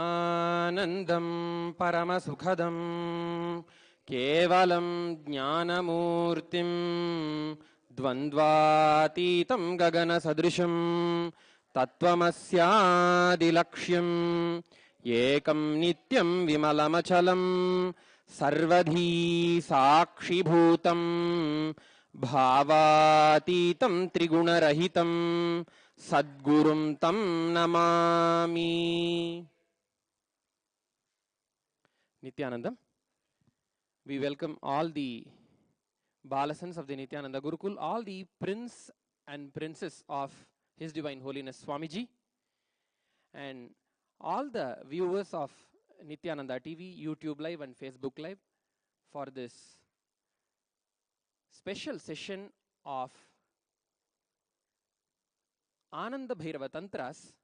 आनन्दं परमसुखदं केवलं ज्ञानमूर्तिं द्वन्द्वातीतं गगनसदृशं तत्त्वमस्यादिलक्ष्यम् एकं नित्यं विमलमचलं सर्वधी साक्षिभूतं भावातीतं त्रिगुणरहितं सद्गुरुं तं Namami. Nithyanandam. We welcome all the Balasans of the Nithyananda Gurukul, all the prince and princess of His Divine Holiness Swamiji, and all the viewers of Nithyananda TV, YouTube Live and Facebook Live for this special session of Ananda Bhairava Tantras,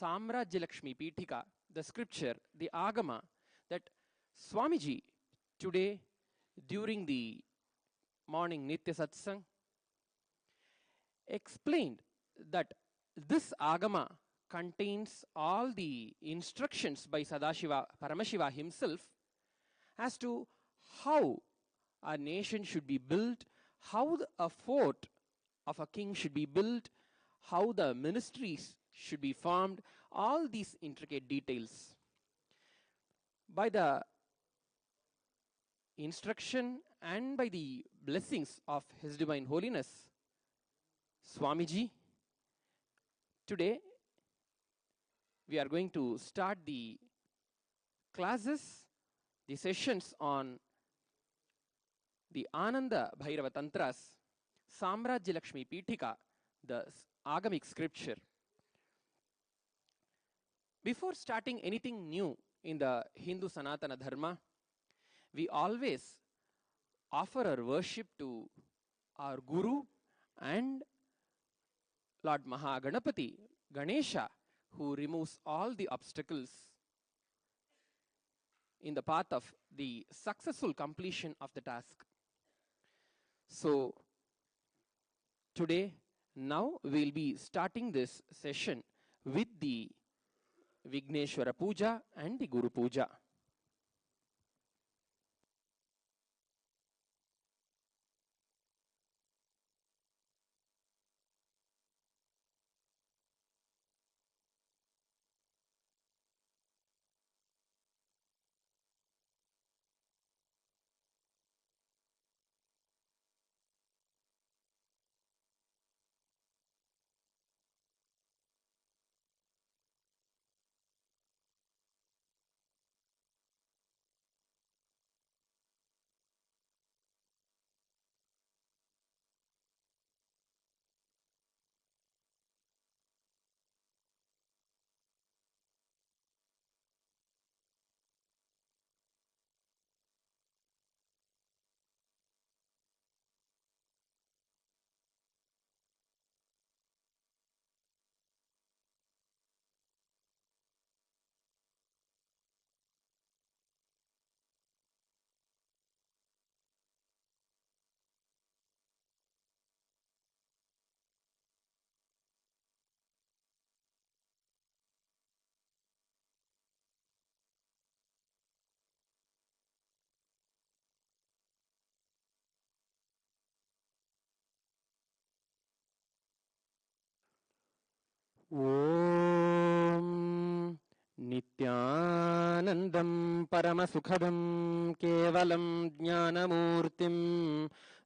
Samrajya Lakshmi Pithika, the scripture, the Agama, that Swamiji today during the morning Nitya Satsang explained that this Agama contains all the instructions by Sadashiva, Paramashiva himself as to how a nation should be built, how a fort of a king should be built, how the ministries should be formed, all these intricate details. By the instruction and by the blessings of His Divine Holiness Swamiji, today we are going to start the classes, the sessions on the Ananda Bhairava Tantras, Samrajya Lakshmi Pithika, the Agamic scripture. Before starting anything new in the Hindu Sanatana Dharma, we always offer our worship to our Guru and Lord Mahaganapati, Ganesha, who removes all the obstacles in the path of the successful completion of the task. So, today, now we will be starting this session with the Vigneshwara Puja and the Guru Puja. Om Nithyanandam Paramasukhadam Kevalam Jnanamurtim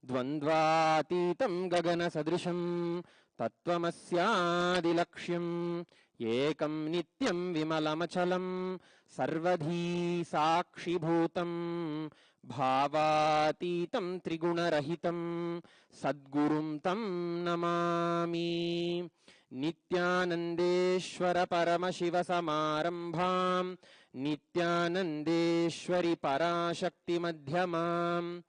Dvandvatitam Gagana Sadrisham Tattvamasyaadilaksham Ekam Nityam Vimalamachalam Sarvadhi Sakshibhutam Bhavatitam Trigunarahitam Sadgurum Tam Namami. Nithyanandeshwara Paramashiva Samarambham Nithyanandeshwari Parashakti Madhyamam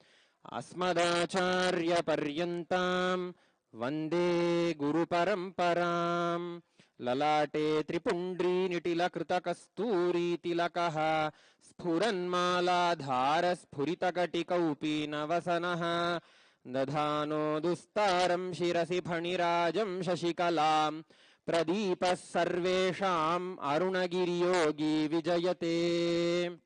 Asmadacharya Paryantam Vande Guru Paramparam Lalate Tripundri Nitila Krita Kasturi Tilakaha Sphuranmala Dhara Sphuritakatika Upina Vasanaha Dadhano Dustaram Shirasi Phanirajam Shashikalam प्रदीपः सर्वेषाम् अरुणगिरियोगी विजयते।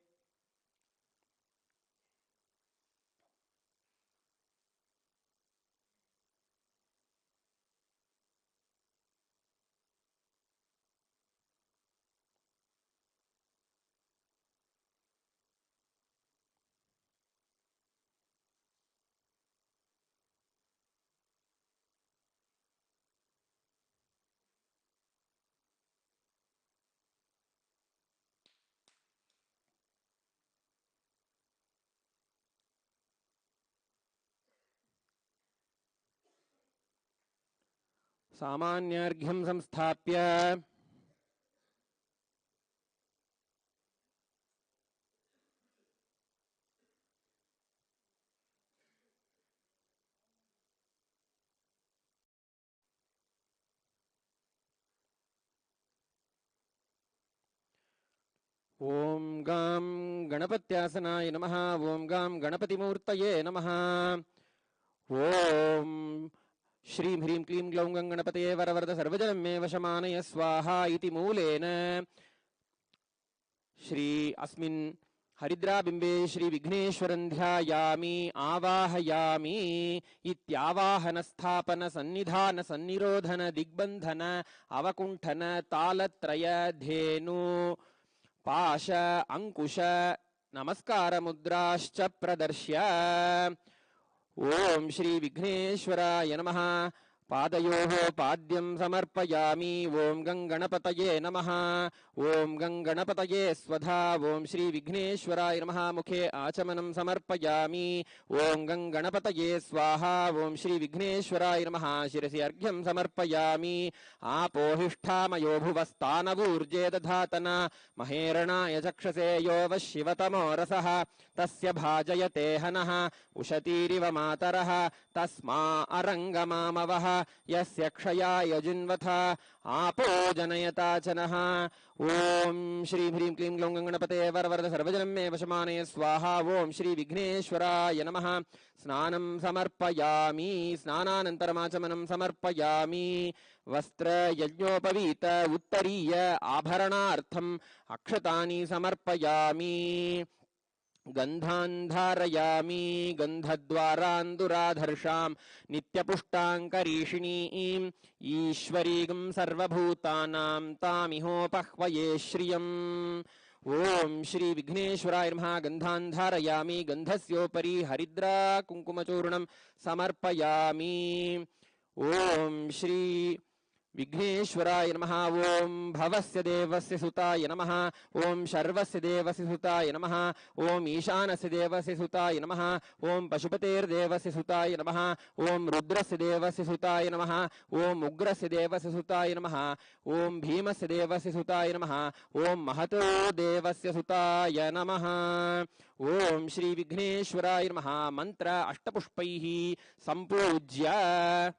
सामान्यार्घ्यं संस्थाप्य ओम गां गणपत्यासनाय नमः। ओम गां गणपतिमूर्तये नमः। ओम श्रीं ह्रीं क्लीं ग्लौं गं गणपतये वरवरद सर्वजनं मे वशमानय स्वाहा इति मूलेन श्री अस्मिन् हरिद्राबिम्बे श्री विघ्नेश्वरं ध्यायामि आवाहयामि। इत्यावाहन स्थापन सन्निधान सन्निरोधन दिग्बन्धन अवकुण्ठन तालत्रय धेनु पाश अंकुश नमस्कार मुद्राश्च प्रदर्श्य ओम श्री विघ्नेश्वराय नमः। पादयोः पाद्यं समर्पयामि। ओम गणपतये नमः। ओम गणपतये स्वधा। ओम श्री विघ्नेश्वराय नमः। मुखे आचमनं समर्पयामि। ओम गणपतये स्वाहा। ओम श्री विघ्नेश्वराय नमः। शिरसि अर्घ्यं समर्पयामि। आपोहिष्ठामयो भुवस्तानवूर्जे दधातना महेरणाय चक्षसे यो वः शिवतमो रसः तस्य भाजयते हनः उशतीरिव मातरः तस्मा अरङ्गमामवः यस्य क्षयाय जिन्वथ आपो जनयताचनः। ओम श्री ह्रीं क्लीं ग्लौं गणपते वरवरद सर्वजनं मे वशमानय स्वाहा। ओम श्री विघ्नेश्वराय नमः। स्नानं समर्पयामि। स्नानानन्तरमाचमनं समर्पयामि। वस्त्र यज्ञोपवीत उत्तरीय आभरणार्थम् अक्षतानि समर्पयामि। गन्धान् धारयामि। गन्धद्वारान्दुराधर्षां नित्यपुष्टाङ्करीषिणीं ईश्वरीं सर्वभूतानां तामिहोपह्वये श्रियम्। ओम श्री विघ्नेश्वराय नमः। गन्धान् धारयामि। गन्धस्योपरि हरिद्रा कुङ्कुमचूर्णं समर्पयामि। ओम श्री विघ्नेश्वराय नमः। ओम भवस्य देवस्य सुताय नमः। ओम शर्वस्य देवस्य सुताय नमः। ओम ईशानस्य देवस्य सुताय नमः। ओम पशुपतेर्देवस्य सुताय नमः। ओम रुद्रस्य देवस्य सुताय नमः। ओम उग्रस्य देवस्य सुताय नमः। ओम भीमस्य देवस्य सुताय नमः। ओम महतो देवस्य सुताय नमः। ओम श्री विघ्नेश्वराय नमः। मंत्र अष्टपुष्पैः संपूज्य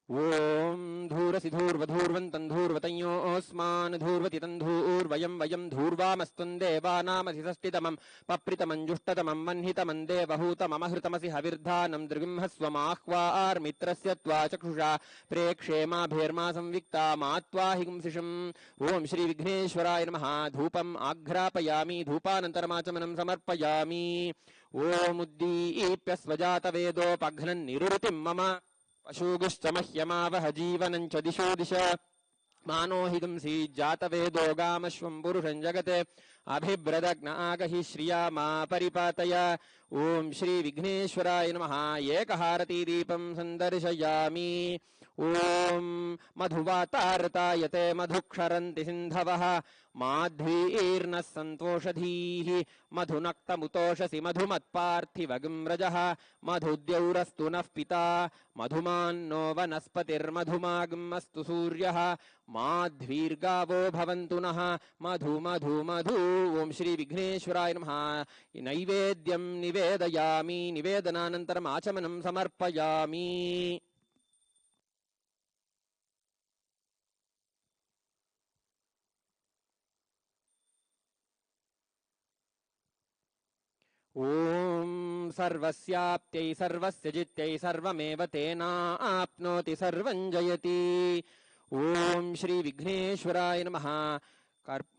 ओम धूरसि धूर्वधूर्वन्तं धूर्वतयोऽस्मान् धूर्वति तं धूर्वयं वयं धूर्वामस्त्वं देवानामधिषष्टितमं पप्रितमं जुष्टतमं वह्नितमं देवहूतममहृतमसि हविर्धानं दृगिंहस्वमाह्वार्मित्रस्य त्वा चक्षुषा प्रेक्षेमाभेर्मा संविक्ता मा त्वा हिंसिषम्। ओम श्री विघ्नेश्वराय नमः। धूपम् आघ्रापयामि। धूपानन्तरमाचमनं समर्पयामि। ओम उद्दीप्य स्वजातवेदोपघ्नन् निरुतिं मम पशुगुश्च मह्यमावह जीवनं च दिशो दिश मानो हि गुंसी जातवेदो गामश्वं पुरुषं जगते अभिब्रदग्न आगहि श्रिया मा परिपातय। ओम श्री विघ्नेश्वराय नमः। एकहारती दीपं सन्दर्शयामि। ओम मधुवातारतायते मधुक्षरन्ति सिन्धवः माध्वीर्नः सन्तोषधीः मधुनक्तमुतोषसि मधुमत्पार्थिवगं रजः मधुद्यौरस्तु नः पिता मधुमान्नो वनस्पतिर्मधुमागमस्तु सूर्यः माध्वीर्गावो भवन्तु नः मधु मधु मधु। ओम श्री विघ्नेश्वराय नमः। नैवेद्यं निवेदयामि। निवेदनानन्तरम् आचमनं समर्पयामि। ओम सर्वस्याप्त्यै सर्वस्य जित्यै सर्वमेव तेनाप्नोति सर्वं जयति। ओम श्री विघ्नेश्वराय नमः।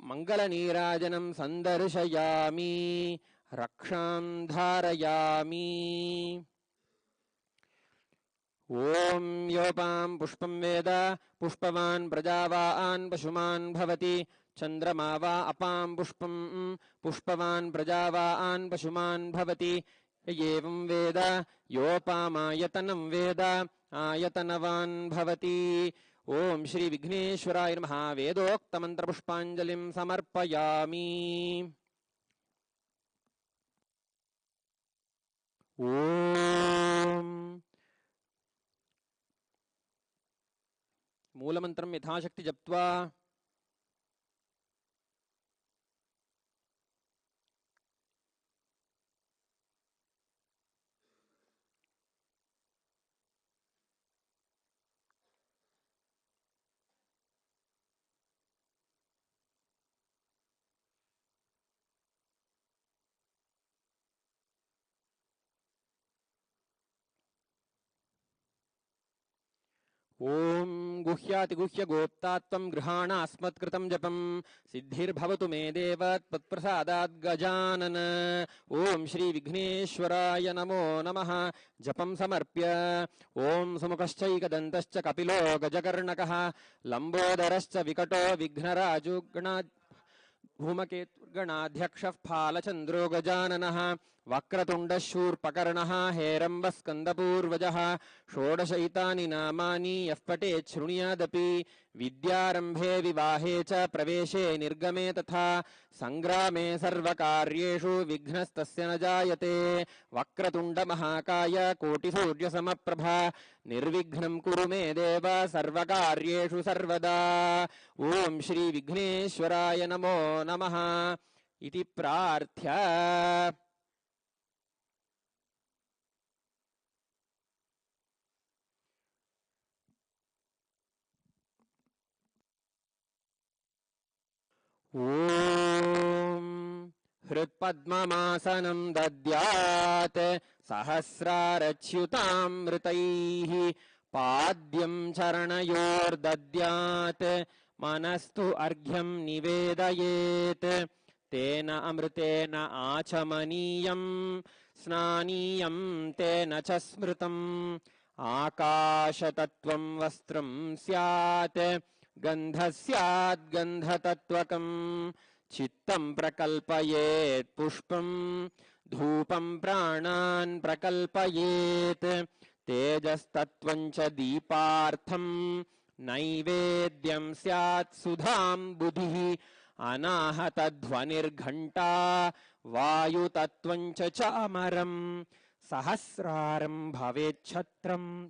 मंगलनीराजनं संदर्शयामि, रक्षां धारयामि। ओम योपां पुष्पं वेद पुष्पवान् प्रजावान् पशुमान् भवति। चंद्रमा वा अपां पुष्पं पुष्पवान् प्रजावान् पशुमान् भवति। एवं वेद योपामायतनं वेद आयतनवान् भवति। ओम श्री विघ्नेश्वराय नमः। वेदोक्त मंत्र पुष्पांजलिं समर्पयामि। ओम मूलमंत्रं यथाशक्ति जप्त्वा ओम गुह्यातिगुह्य गोप्तात्वं गृहाण अस्मत्कृतं जपं सिद्धिर्भवतु मे देव त्वत्प्रसादात् गजानन। ओम श्री विघ्नेश्वराय नमो नमः। जपं समर्प्य ओम सुमुखश्चैकदन्तश्च कपिलो गजकर्णकः लंबोदरश्च विकटो विघ्नराजुगणा धूमकेतुर्गणाध्यक्षः फालचन्द्रो गजाननः वक्रतुण्डशूर्पकर्णः हेरम्बस्कन्दपूर्वजः षोडशैतानि नामानि यः पठेत् शृणुयादपि विद्यारम्भे विवाहे च प्रवेशे निर्गमे तथा संग्रामे सर्वकार्येषु विघ्नस्तस्य न जायते। वक्रतुण्डमहाकाय कोटिसूर्यसमप्रभा निर्विघ्नं कुरु मे देव सर्वकार्येषु सर्वदा। ओम श्री विघ्नेश्वराय नमो नमः इति प्रार्थ्य ओम हृत्पद्ममासनं दद्यात् सहस्रारच्युतामृतैः पाद्यं चरणयोर्दद्यात् मनस्तु अर्घ्यं निवेदयेत्। तेन अमृतेन आचमनीयं स्नानीयं तेन च स्मृतम्। आकाशतत्त्वं वस्त्रं स्यात् गन्धस्यात् गन्धतत्त्वकम्। चित्तं प्रकल्पयेत् पुष्पं धूपं प्राणान् प्रकल्पयेत्। तेजस्तत्त्वं च दीपार्थं नैवेद्यं स्यात् सुधां बुधिः। अनाहतध्वनिर्घण्टा वायुतत्त्वं च चामरम्। सहस्रारं भवेच्छत्रं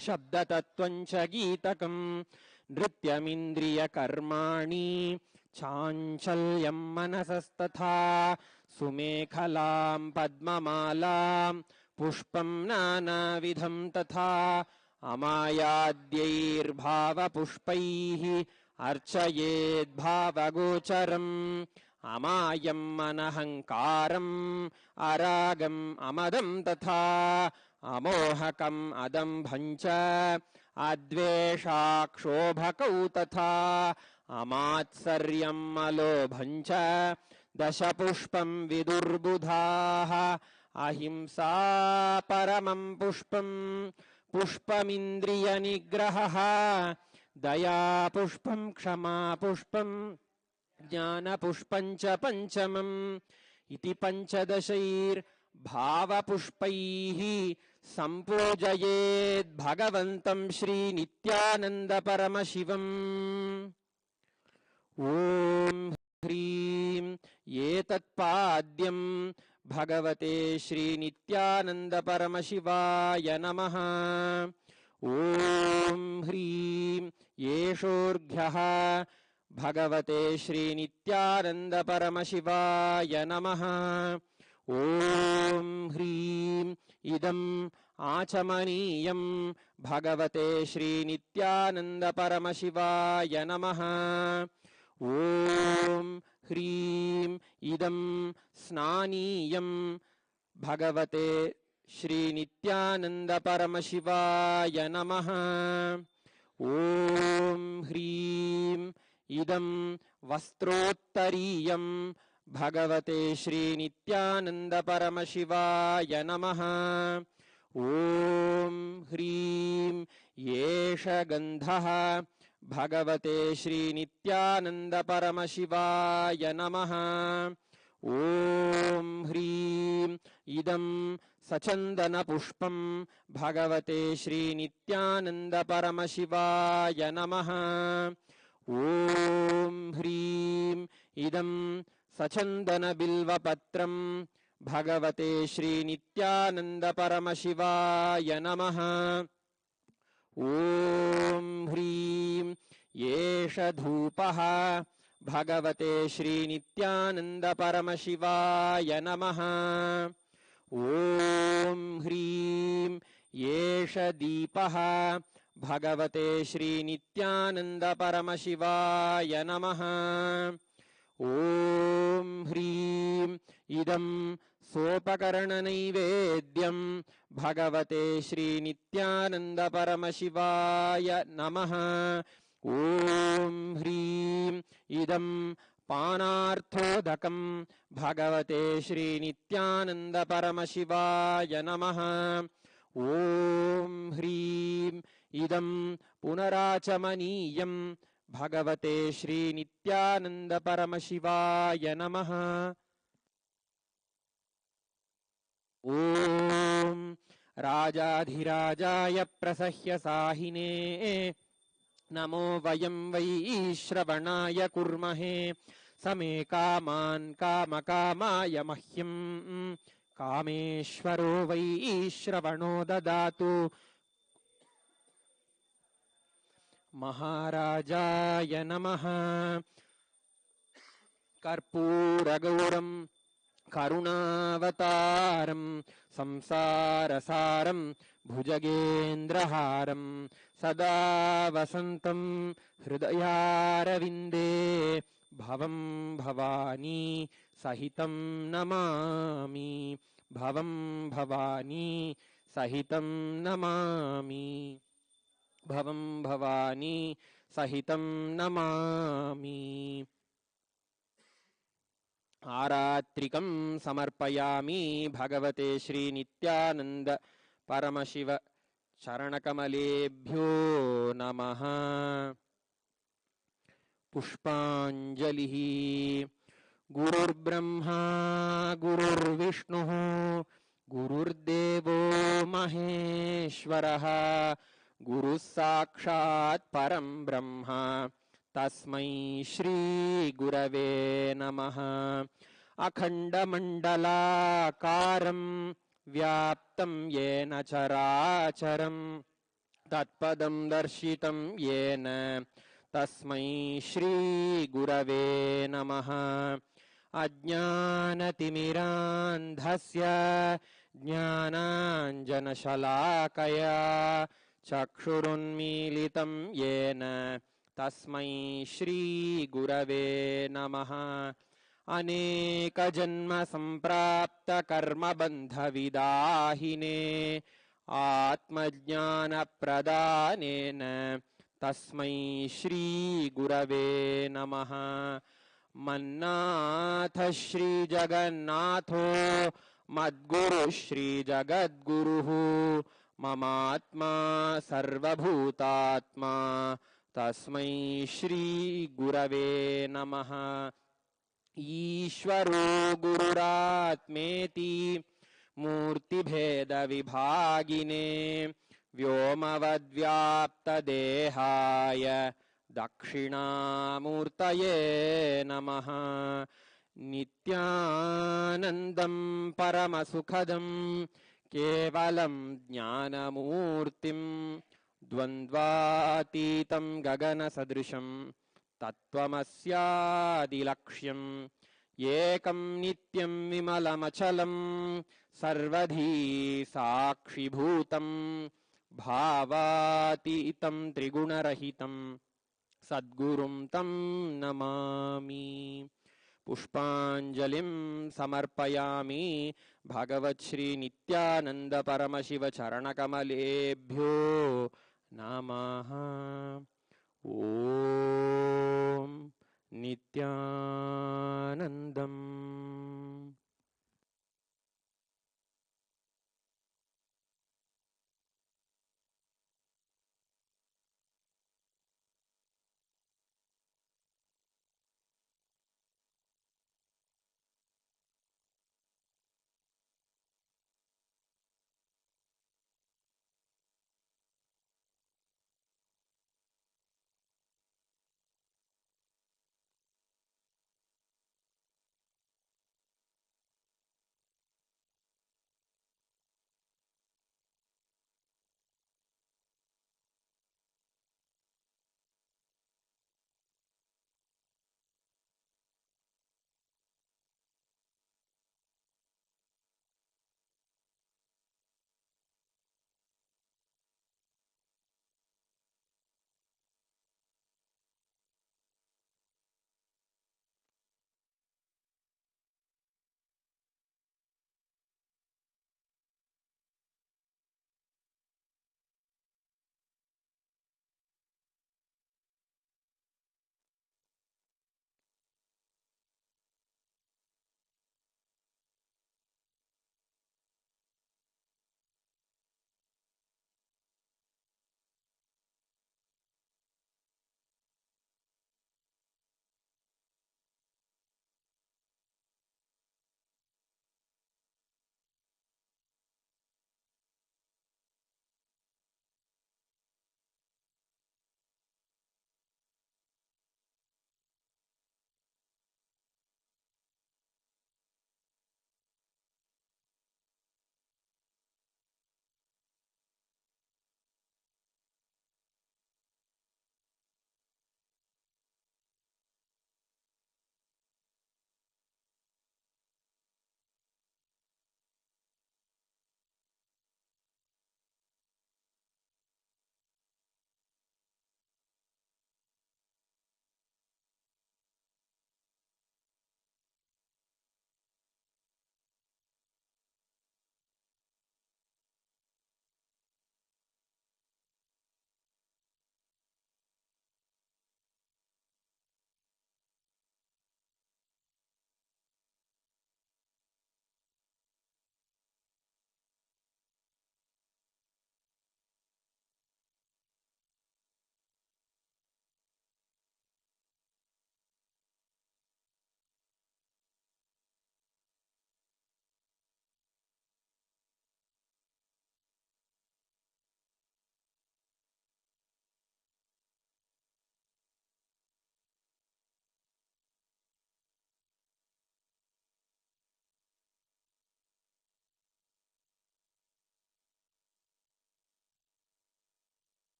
शब्दतत्त्वं च गीतकम्। नृत्यमिन्द्रियकर्माणि चाञ्चल्यं मनसस्तथा। सुमेखलां पद्ममालां पुष्पं नानाविधं तथा। अमायाद्यैर्भावपुष्पैः अर्चयेद्भावगोचरम्। अमायम् अनहङ्कारम् अरागम् अमदं तथा। अमोहकम् अदम्भं च अद्वेषाक्षोभकौ तथा। अमात्सर्यम् अलोभं च दशपुष्पं विदुर्बुधाः। अहिंसा परमं पुष्पं पुष्पमिन्द्रियनिग्रहः। दया पुष्पं क्षमा पुष्पं ज्ञानपुष्पं च पंचमम्। इति पंचदशैर्भावपुष्पैः सम्पूजयेत् भगवन्तं श्री नित्यानन्द परमशिवम्। ओम ह्रीं एतत्पाद्यं भगवते श्री नित्यानन्द परमशिवाय नमः। ओम ह्रीं येषोर्घ्यः भगवते श्री नित्यानन्द परमशिवाय नमः। ओम ह्रीं इदम् आचमनीयं भगवते श्री नित्यानन्द परमशिवाय नमः। ओम ह्रीं इदं स्नानीयं Bhagavate Shri Nithyananda Paramashivaya Namaha. Om Hrim Idam Vastrottariyam Bhagavate Shri Nithyananda Paramashivaya Namaha. Om Hrim Yesha Gandhaha Bhagavate Shri Nithyananda Paramashivaya Namaha. Om Hrim Idam Sachandana Pushpam Bhagavate Shri Nithyananda Paramashivaya Namaha. Om Hrim Idam Sachandana Bilva Patram Bhagavate Shri Nithyananda Paramashivaya Namaha. Om Hrim Yesha Dhupaha Bhagavate Shri Nithyananda Paramashivaya Namaha. Om Hrim Yesha Deepaha Bhagavate Shri Nithyananda Paramashivaya Namaha. Om Hrim Idam Sopakarana Naivedyam Bhagavate Shri Nithyananda Paramashivaya Namaha. Om Hrim Idam Panarthodakam Bhagavate Shri Nithyananda Paramashivaya Namaha. Om Hrim Idam Punarachamaniyam Bhagavate Shri Nithyananda Paramashivaya Namaha. Om Rajadhirajaya Prasahya Sahine Namo Vayam Vai Shravanaya Kurmahe Same Kaman Kamakamaya Mahyam Kameshwaro Vai Shravano Dadatu Maharajaya Namaha. Karpuragauram Karunavataram Samsarasaram Bhujagendraharam Sada Vasantam Hridayaravinде Bhavam Bhavani Sahitam Namami. Bhavam Bhavani Sahitam Namami. Bhavam Bhavani Sahitam Namami. Aratrikam samarpayami Bhagavate Shri Nithyananda Paramashiva Charanakamaleebhyo Namaha. Pushpanjalihi. Gurur Brahma Gurur Vishnu Gurur Devo Maheshwaraha Guru Sakshat Param Brahma Tasmai Shri Gurave Namaha. Akhanda Mandala Karam Vyaptam Yena Characharam Tatpadam Darshitam Yena Tasmai Shri Gurave Namaha. Ajnanatimirandhasya Jnananjanashalakaya Chakshurunmilitam Yena Tasmai Shri Gurave Namaha. Aneka Janma Samprapta Karma Bandha Vidahine Atmajnana Pradanena Tasmai Shri Gurave Namaha. Mannath Shri Jagannatho Madguru Shri Jagadguruhu Mamatma Sarvabhutatma Tasmai Shri Gurave Namaha. Ishvaro Gururatmeti Murti Bheda Vibhagine Vyomavadvyapta Dehaya Dakshinamurtaye Namaha. Nithyanandam Paramasukhadam Kevalam Jnanamurtim Dvandvatitam Gagana Sadrisham Tattvamasyadilaksham Yekam Nityam Vimalamachalam Sarvadhi Sakshibhutam Bhavatitam Trigunarahitam Sadgurum Tam Namami. पुष्पाञ्जलिं समर्पयामि भगवत् श्री नित्यानंद परमशिव चरणकमलेभ्यो नमः। ओम नित्यानंदम्।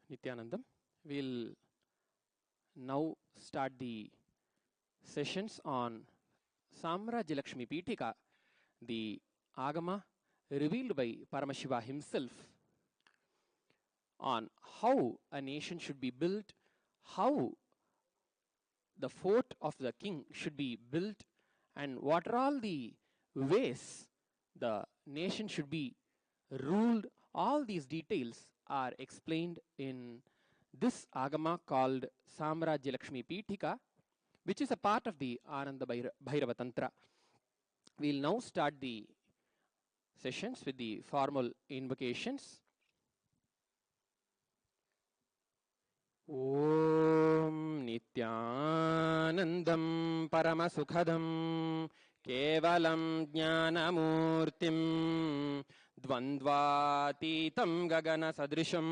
Nithyanandam. We'll now start the sessions on Samrajalakshmi Pitika, the Agama revealed by Paramashiva himself on how a nation should be built, how the fort of the king should be built, and what are all the ways the nation should be ruled. All these details are explained in this agama called Samrajalakshmi Pitika, which is a part of the Ananda Bhairava Tantra. We'll now start the sessions with the formal invocations. Om Nithyanandam Paramasukhadam केवलं ज्ञानमूर्तिं द्वन्द्वातीतं गगनसदृशं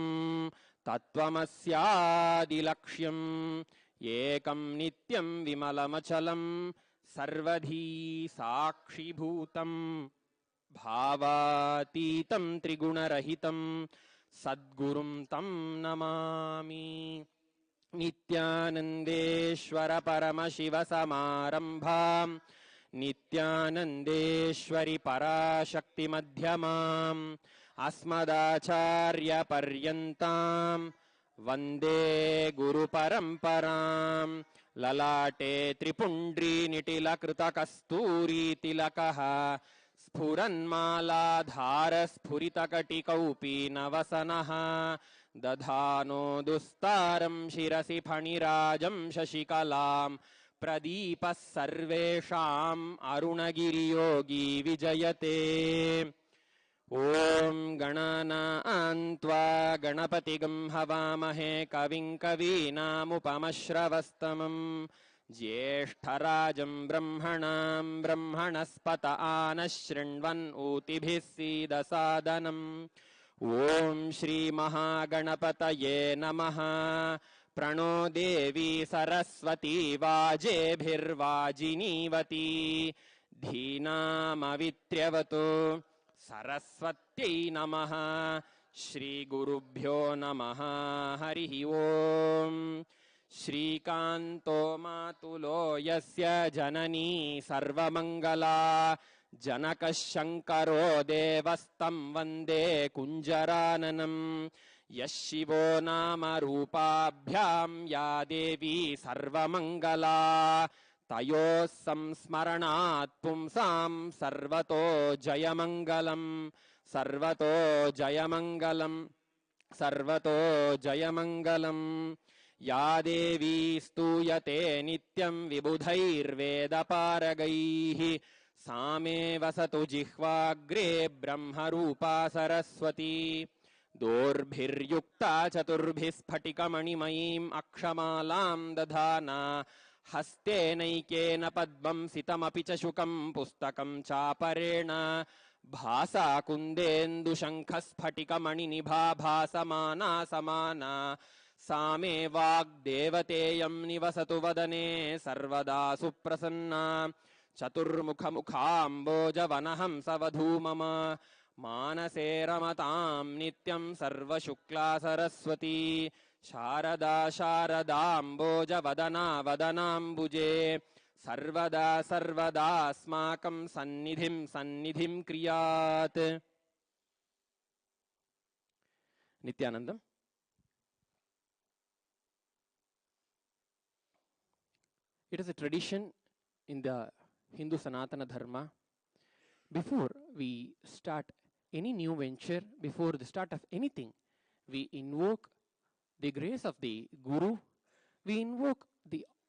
तत्त्वमस्यादिलक्ष्यम् एकं नित्यं विमलमचलं सर्वधी साक्षिभूतं भावातीतं त्रिगुणरहितं सद्गुरुं तं नमामि। नित्यानन्देश्वर परमशिव समारम्भां नित्यानन्देश्वरि पराशक्ति मध्यमाम् अस्मदाचार्यपर्यन्तां वन्दे गुरुपरम्परां। ललाटे त्रिपुण्ड्रीनिटिलकृतकस्तूरीतिलकः स्फुरन्मालाधारस्फुरितकटिकौपीनवसनः दधानो दुस्तारं शिरसि फणिराजं शशिकलां प्रदीपः सर्वेषाम् अरुणगिरियोगी विजयते। ॐ गणानान्त्वा गणपतिगं हवामहे कविं कवीनामुपमश्रवस्तमं ज्येष्ठराजं ब्रह्मणां ब्रह्मणस्पत आनः शृण्वन् ऊतिभिः सीदसादनम्। ॐ श्रीमहागणपतये नमः। प्रणो देवी सरस्वती वाजेभिर्वाजिनीवती धीनामवित्र्यवतु सरस्वत्यै नमः। श्रीगुरुभ्यो नमः। हरिः ॐ। श्रीकान्तो मातुलो यस्य जननी सर्वमङ्गला जनकः शङ्करो देवस्तं वन्दे कुञ्जराननम्। यः शिवो नाम रूपाभ्यां या देवी सर्वमङ्गला तयोः संस्मरणात् पुंसां सर्वतो जयमङ्गलम् सर्वतो जयमङ्गलम् सर्वतो जयमङ्गलम्। या देवी स्तूयते नित्यं विबुधैर्वेदपारगैः सा मे वसतु जिह्वाग्रे ब्रह्मरूपा सरस्वती। दोर्भिर्युक्ता चतुर्भिः स्फटिकमणिमयीम् अक्षमालां दधाना हस्तेनैकेन पद्मं सितमपि च शुकं पुस्तकं चापरेण भासा कुन्देन्दुशङ्खस्फटिकमणिनिभा भासमाना समाना सा मे वाग्देवतेयं निवसतु वदने सर्वदा सुप्रसन्ना। चतुर्मुखमुखाम्बोजवनहंसवधू मम मानसे रमतां नित्यं सर्वशुक्ला सरस्वती। शारदा शारदाम्बोजवदना वदनाम्बुजे सर्वदा सर्वदास्माकं सन्निधिं सन्निधिं क्रियात्। नित्यानन्दम्। It is a tradition in the Hindu Sanatana Dharma, before we start any new venture, before the start of anything, we invoke the grace of the Guru, we invoke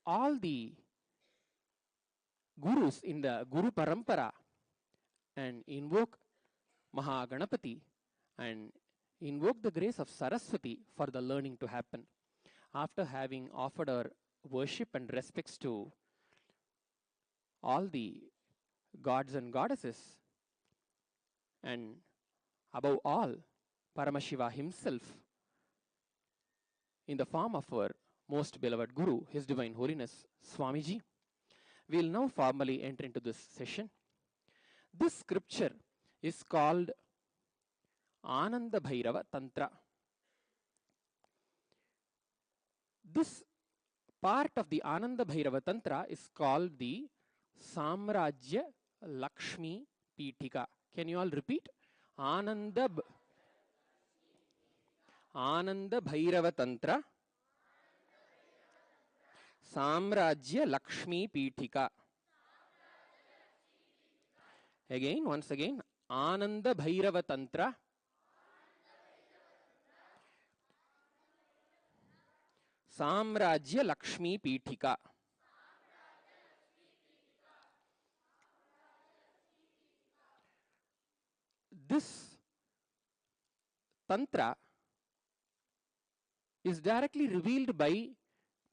all the Gurus in the Guru Parampara and invoke Mahaganapati and invoke the grace of Saraswati for the learning to happen. After having offered our worship and respects to all the gods and goddesses, and above all Paramashiva himself in the form of our most beloved Guru, His Divine Holiness Swamiji, we will now formally enter into this session. This scripture is called Ananda Bhairava Tantra. This part of the Ananda Bhairava Tantra is called the Samrajya Lakshmi Pitika. Can you all repeat? Ananda Bhairava Tantra Samrajya Lakshmi Pitika. Again, once again, Ananda Bhairava Tantra Samrajya Lakshmi Pitika. This Tantra is directly revealed by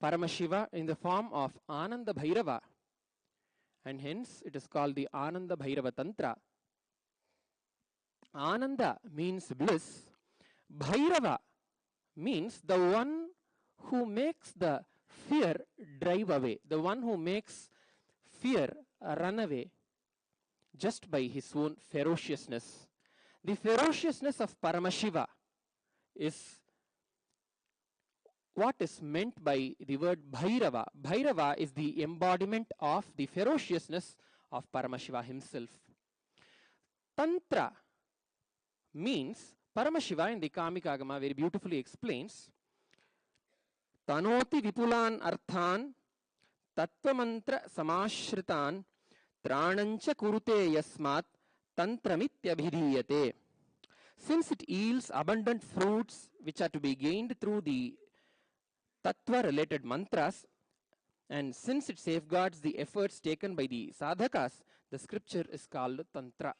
Paramashiva in the form of Ananda Bhairava, and hence it is called the Ananda Bhairava Tantra. Ananda means bliss. Bhairava means the one who makes the fear drive away, the one who makes fear run away just by his own ferociousness. The ferociousness of Paramashiva is what is meant by the word Bhairava. Bhairava is the embodiment of the ferociousness of Paramashiva himself. Tantra means, Paramashiva in the Kamika Agama very beautifully explains, Tanoti Vipulan Arthan Tattvamantra Samashritan Tranancha Kurute Yasmat Tantramityabhidhiyate. Since it yields abundant fruits which are to be gained through the Tattva related mantras, and since it safeguards the efforts taken by the sadhakas, the scripture is called Tantra.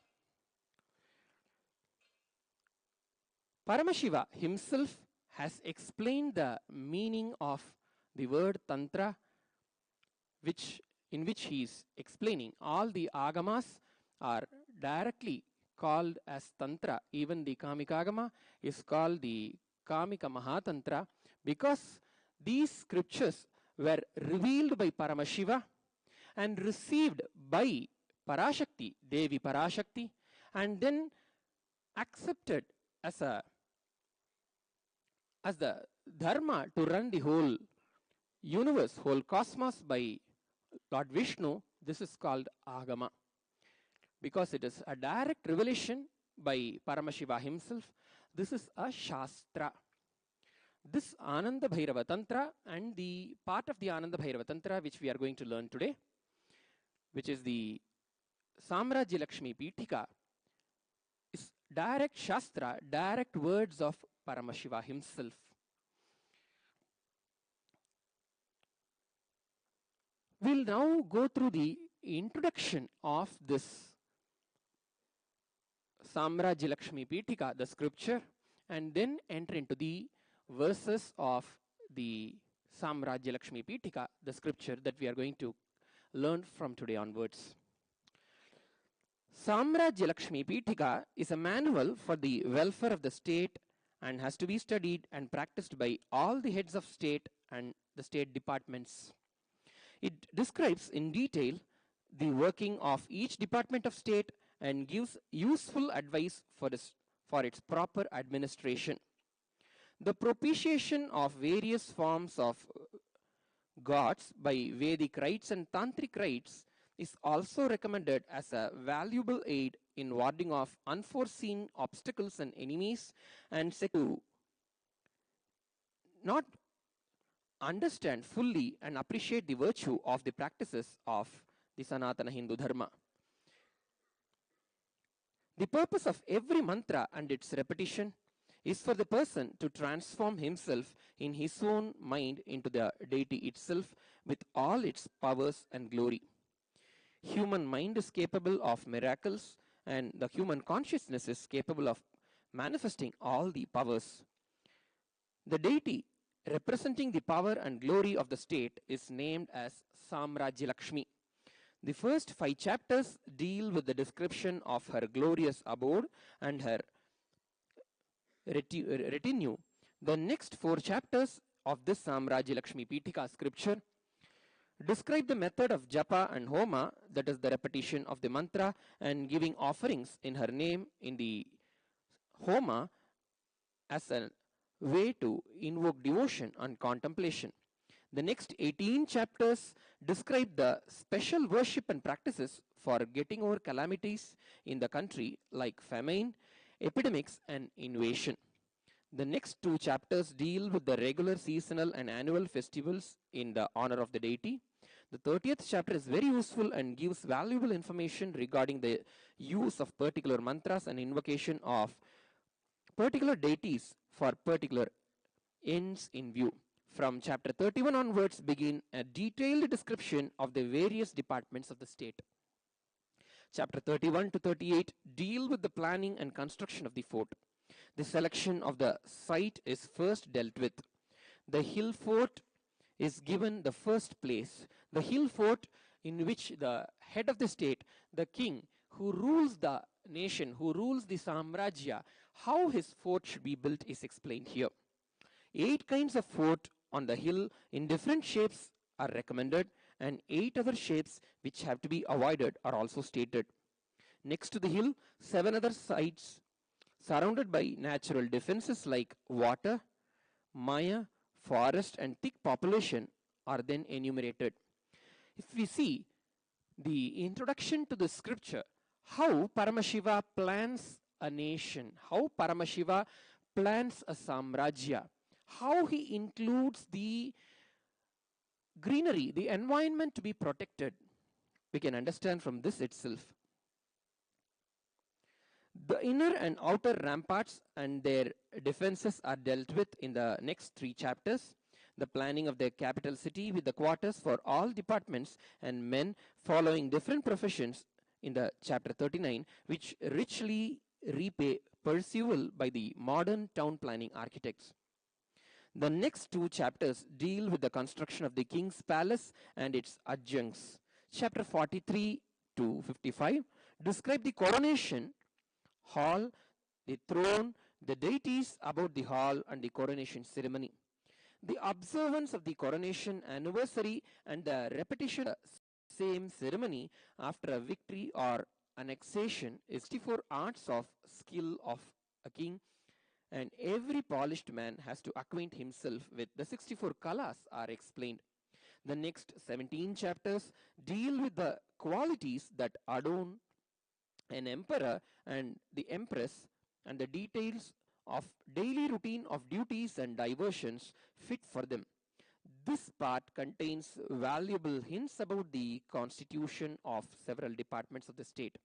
Paramashiva himself has explained the meaning of the word Tantra, in which he is explaining all the agamas are directly called as Tantra. Even the Kamika Agama is called the Kamika Mahatantra because these scriptures were revealed by Paramashiva and received by Parashakti, Devi Parashakti, and then accepted as the dharma to run the whole universe, whole cosmos by Lord Vishnu. This is called Agama because it is a direct revelation by Paramashiva himself. This is a Shastra. This Ananda Bhairava Tantra and the part of the Ananda Bhairava Tantra which we are going to learn today, which is the Samrajya Lakshmi Pithika, is direct Shastra, direct words of Paramashiva himself. We'll now go through the introduction of this Samrajya Lakshmi Pithika, the scripture, and then enter into the verses of the Samrajya Lakshmi Pithika, the scripture that we are going to learn from today onwards. Samrajya Lakshmi Pithika is a manual for the welfare of the state and has to be studied and practiced by all the heads of state and the state departments. It describes in detail the working of each department of state and gives useful advice for its proper administration. The propitiation of various forms of gods by Vedic rites and Tantric rites is also recommended as a valuable aid in warding off unforeseen obstacles and enemies, and to not understand fully and appreciate the virtue of the practices of the Sanatana Hindu Dharma. The purpose of every mantra and its repetition is for the person to transform himself in his own mind into the deity itself with all its powers and glory. Human mind is capable of miracles, and the human consciousness is capable of manifesting all the powers. The deity representing the power and glory of the state is named as Samrajya Lakshmi. The first 5 chapters deal with the description of her glorious abode and her retinue. The next 4 chapters of this Samrajya Lakshmi Pithika scripture describe the method of japa and homa, that is the repetition of the mantra and giving offerings in her name in the homa as a way to invoke devotion and contemplation. The next 18 chapters describe the special worship and practices for getting over calamities in the country like famine, epidemics, and invasion. The next 2 chapters deal with the regular seasonal and annual festivals in the honor of the deity. The 30th chapter is very useful and gives valuable information regarding the use of particular mantras and invocation of particular deities for particular ends in view. From chapter 31 onwards begin a detailed description of the various departments of the state. Chapter 31 to 38 deal with the planning and construction of the fort. The selection of the site is first dealt with. The hill fort is given the first place. The hill fort in which the head of the state, the king who rules the nation, who rules the Samrajya, how his fort should be built is explained here. 8 kinds of fort on the hill in different shapes are recommended, and 8 other shapes which have to be avoided are also stated. Next to the hill, 7 other sites surrounded by natural defenses like water, maya, forest, and thick population are then enumerated. If we see the introduction to the scripture, how Paramashiva plans a nation, how Paramashiva plans a Samrajya, how he includes the greenery, the environment to be protected, we can understand from this itself. The inner and outer ramparts and their defenses are dealt with in the next 3 chapters. The planning of the capital city with the quarters for all departments and men following different professions in the chapter 39, which richly repay pursual by the modern town planning architects. The next 2 chapters deal with the construction of the king's palace and its adjuncts. Chapter 43 to 55 describe the coronation hall, the throne, the deities about the hall, and the coronation ceremony. The observance of the coronation anniversary and the repetition of the same ceremony after a victory or annexation is 64 arts of skill of a king, and every polished man has to acquaint himself with the 64 kalas are explained. The next 17 chapters deal with the qualities that adorn an emperor and the empress, and the details of daily routine of duties and diversions fit for them. This part contains valuable hints about the constitution of several departments of the state.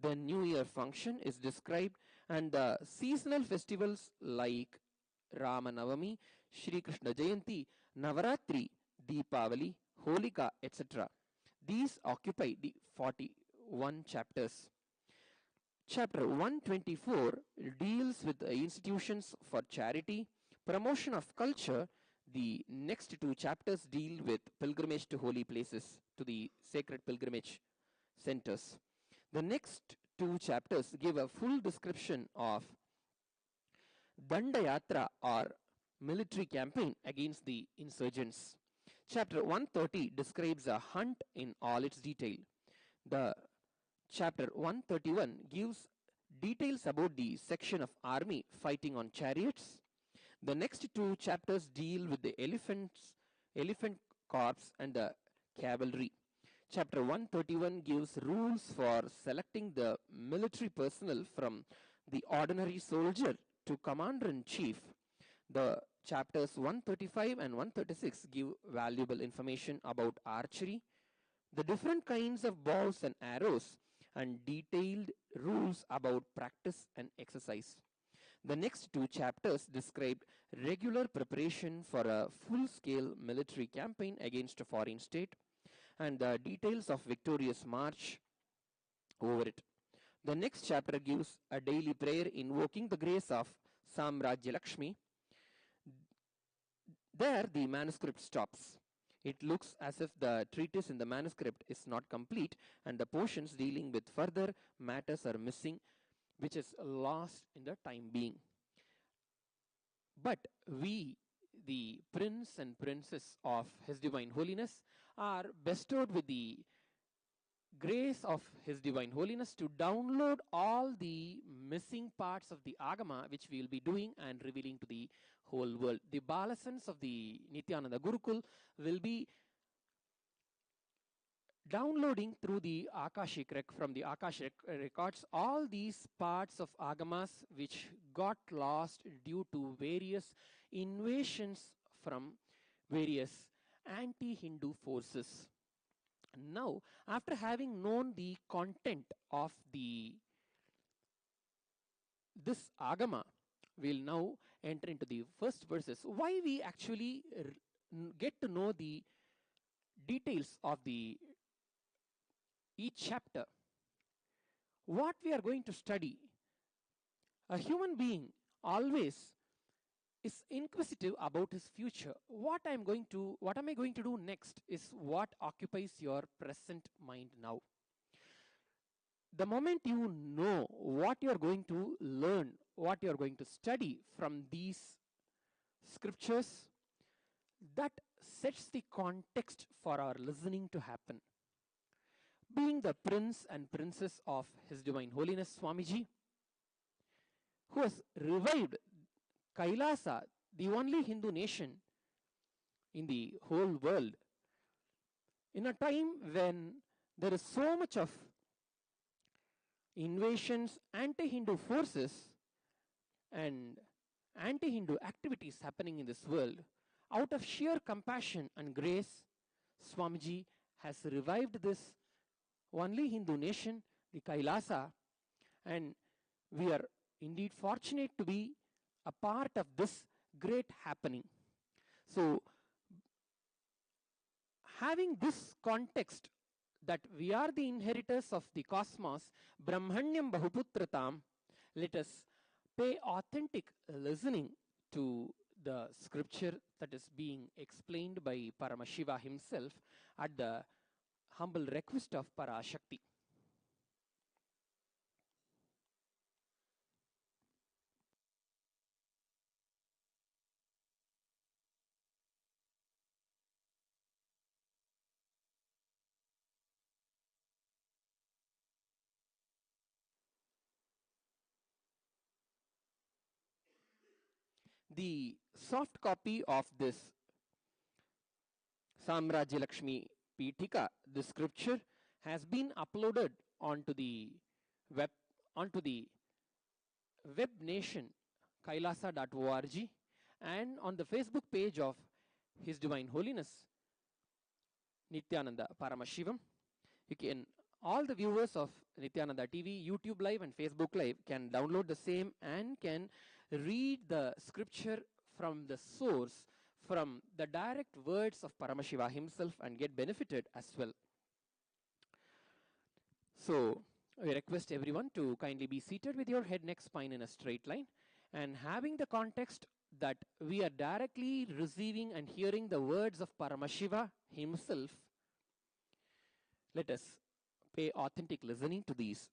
The New Year function is described, and the seasonal festivals like Rama Navami, Shri Krishna Jayanti, Navaratri, Deepavali, Holika, etc. These occupy the 41 chapters. Chapter 124 deals with the institutions for charity, promotion of culture. The next 2 chapters deal with pilgrimage to holy places, to the sacred pilgrimage centers. The next 2 chapters give a full description of Dandayatra or military campaign against the insurgents. Chapter 130 describes a hunt in all its detail. The Chapter 131 gives details about the section of army fighting on chariots. The next 2 chapters deal with the elephant corps and the cavalry. Chapter 131 gives rules for selecting the military personnel from the ordinary soldier to commander-in-chief. The chapters 135 and 136 give valuable information about archery, the different kinds of bows and arrows, and detailed rules about practice and exercise. The next 2 chapters describe regular preparation for a full-scale military campaign against a foreign state and the details of victorious march over it. The next chapter gives a daily prayer invoking the grace of Samrajya Lakshmi. There the manuscript stops. It looks as if the treatise in the manuscript is not complete and the portions dealing with further matters are missing, which is lost in the time being. But we, the prince and princess of His Divine Holiness, are bestowed with the grace of His Divine Holiness to download all the missing parts of the Agama which we will be doing and revealing to the whole world. The Balasans of the Nithyananda Gurukul will be downloading through the from the Akashic records all these parts of Agamas which got lost due to various invasions from various anti-Hindu forces. Now, after having known the content of this Agama, we'll now enter into the first verses. Why we actually get to know the details of each chapter. What we are going to study, a human being always is inquisitive about his future. What am I going to do next is what occupies your present mind now. The moment you know what you're going to learn, what you're going to study from these scriptures, that sets the context for our listening to happen. Being the prince and princess of His Divine Holiness Swamiji, who has revived Kailasa, the only Hindu nation in the whole world, in a time when there is so much of invasions, anti-Hindu forces, and anti-Hindu activities happening in this world, out of sheer compassion and grace, Swamiji has revived this only Hindu nation, the Kailasa, and we are indeed fortunate to be a part of this great happening. So, having this context that we are the inheritors of the cosmos, Brahmanyam Bahuputratam, let us pay authentic listening to the scripture that is being explained by Paramashiva himself at the humble request of Parashakti. The soft copy of this Samrajya Lakshmi Pitika, the scripture, has been uploaded onto the web nation kailasa.org and on the Facebook page of His Divine Holiness Nithyananda Paramashivam. You can, all the viewers of Nithyananda TV, YouTube Live and Facebook Live can download the same and can read the scripture from the source, from the direct words of Paramashiva himself, and get benefited as well. So, I request everyone to kindly be seated with your head, neck, spine in a straight line, and having the context that we are directly receiving and hearing the words of Paramashiva himself. Let us pay authentic listening to these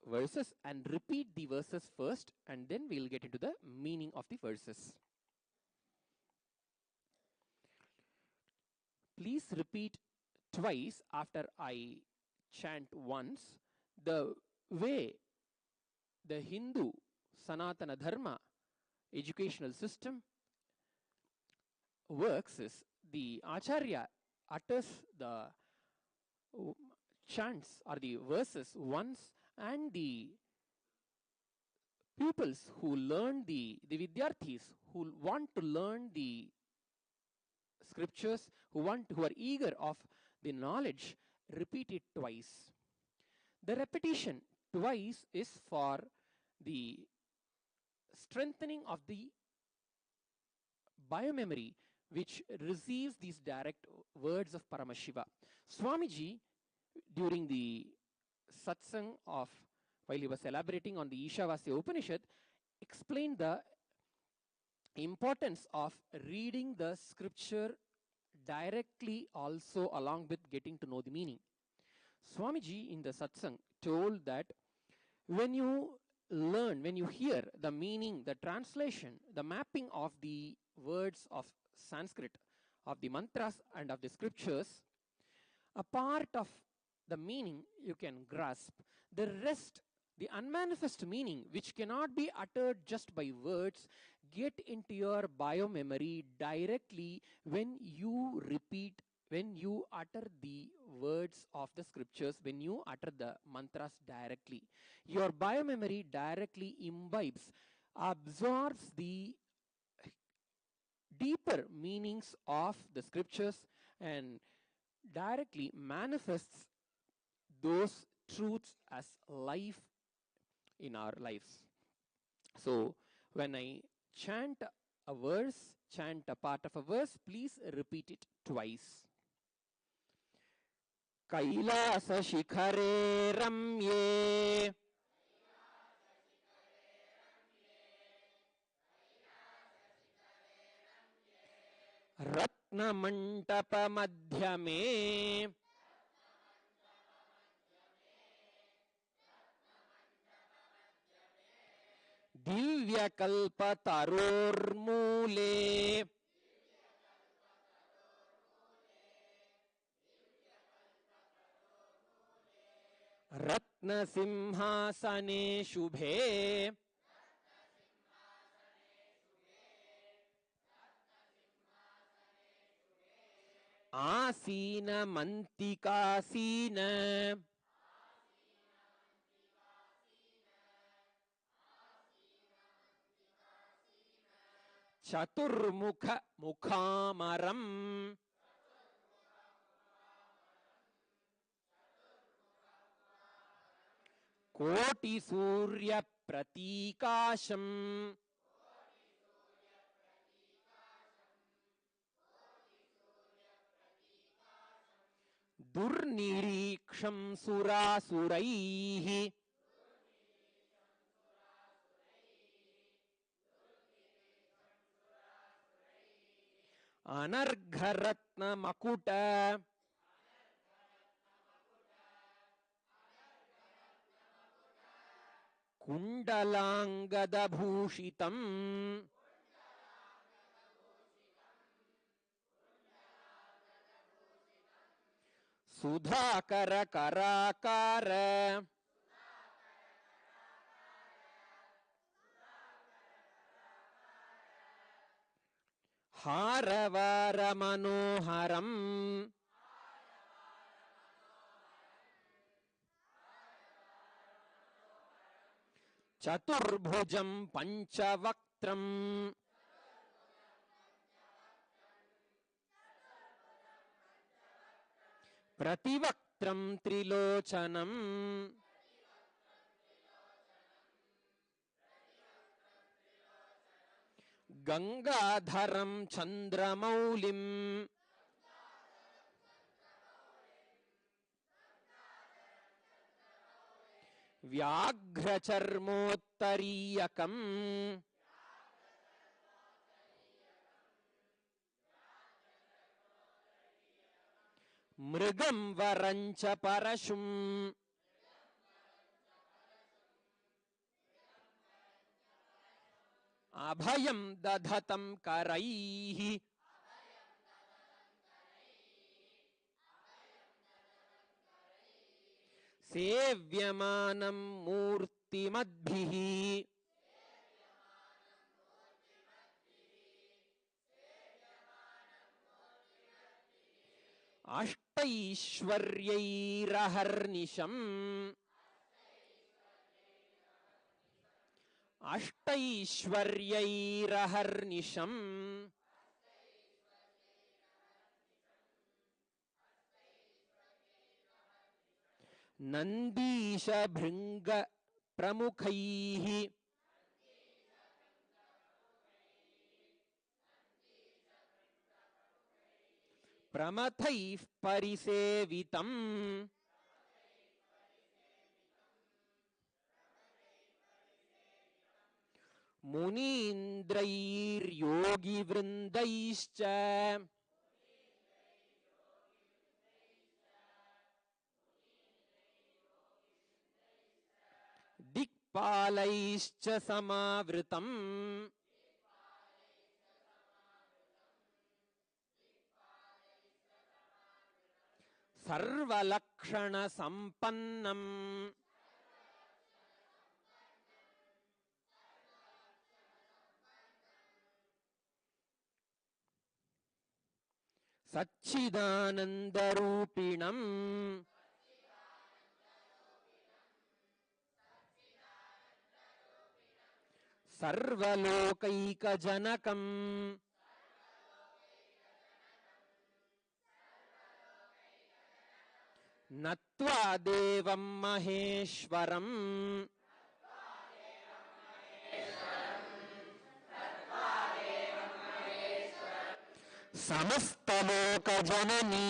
verses and repeat the verses first, and then we'll get into the meaning of the verses. Please repeat twice after I chant once. The way the Hindu Sanatana Dharma educational system works is the Acharya utters the chants or the verses once, and the pupils who learn the Vidyarthis who want to learn the scriptures, who are eager of the knowledge, repeat it twice. The repetition twice is for the strengthening of the biomemory which receives these direct words of Paramashiva. Swamiji, during the satsang of, while he was elaborating on the Ishavasya Upanishad, explained the importance of reading the scripture directly also along with getting to know the meaning. Swamiji in the satsang told that when you learn, when you hear the meaning, the translation, the mapping of the words of Sanskrit, of the mantras and of the scriptures, a part of the meaning you can grasp. The rest, the unmanifest meaning, which cannot be uttered just by words, get into your biomemory directly when you repeat, when you utter the words of the scriptures, when you utter the mantras directly. Your biomemory directly imbibes, absorbs the deeper meanings of the scriptures and directly manifests those truths as life in our lives. So when I chant a verse, chant a part of a verse, please repeat it twice. Kailasa shikhare ramye रत्नमण्टप मध्यमे दिव्यकल्पतरोर्मूले रत्नसिंहासने शुभे आसीनमन्तिकासीन चतुर्मुख मुखामरम् कोटिसूर्यप्रतीकाशम् दुर्निरीक्षं सुरासुरैः अनर्घरत्नमकुट कुण्डलाङ्गदभूषितम् सुधाकरकराकार हारवारमनोहरम् चतुर्भुजं पञ्चवक्त्रम् प्रतिवक्त्रं त्रिलोचनम् गंगाधरं चंद्रमौलिम् व्याघ्रचर्मोत्तरीयकम् मृगं वरञ्च परशुम् अभयं दधतं करैः सेव्यमानं मूर्तिमद्भिः अष्टैश्वर्यैरहर्निशम् अष्टैश्वर्यैरहर्निशम् नन्दीश भृङ्ग प्रमुखैः प्रमथैः परिसेवितम् मुनीन्द्रैर्योगिवृन्दैश्च दिक्पालैश्च समावृतम् सर्वलक्षणसम्पन्नम् सच्चिदानन्दरूपिणम् सर्वलोकैकजनकम् नत्वा देवं महेश्वरम् समस्तलोकजननी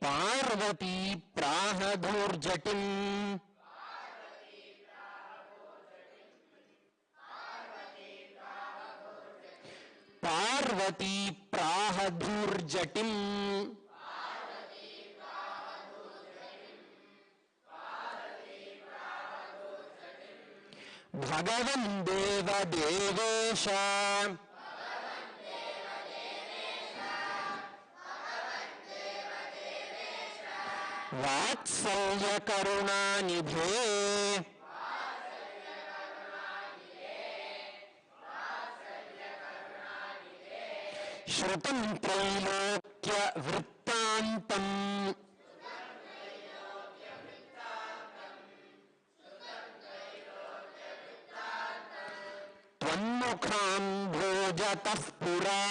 Parvati प्राहधूर्जटिम् Parvati Prahadurjatim Bhagavan Deva Devesha Vatsalya Karuna Nidhe Shrutam Trailokya Vrittantam Tvanmukham Bhojatah Pura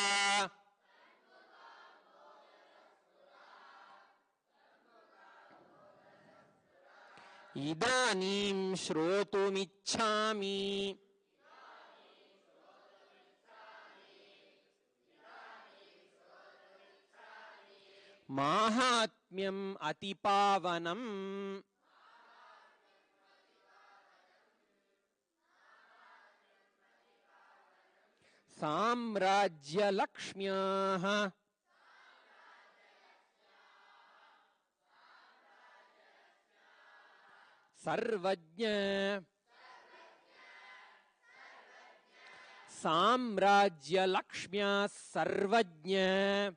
Idanim Shrotumichhami Mahatmyam Atipavanam Samrajya Lakshmyah Sarvajna Samrajya Lakshmyah Sarvajna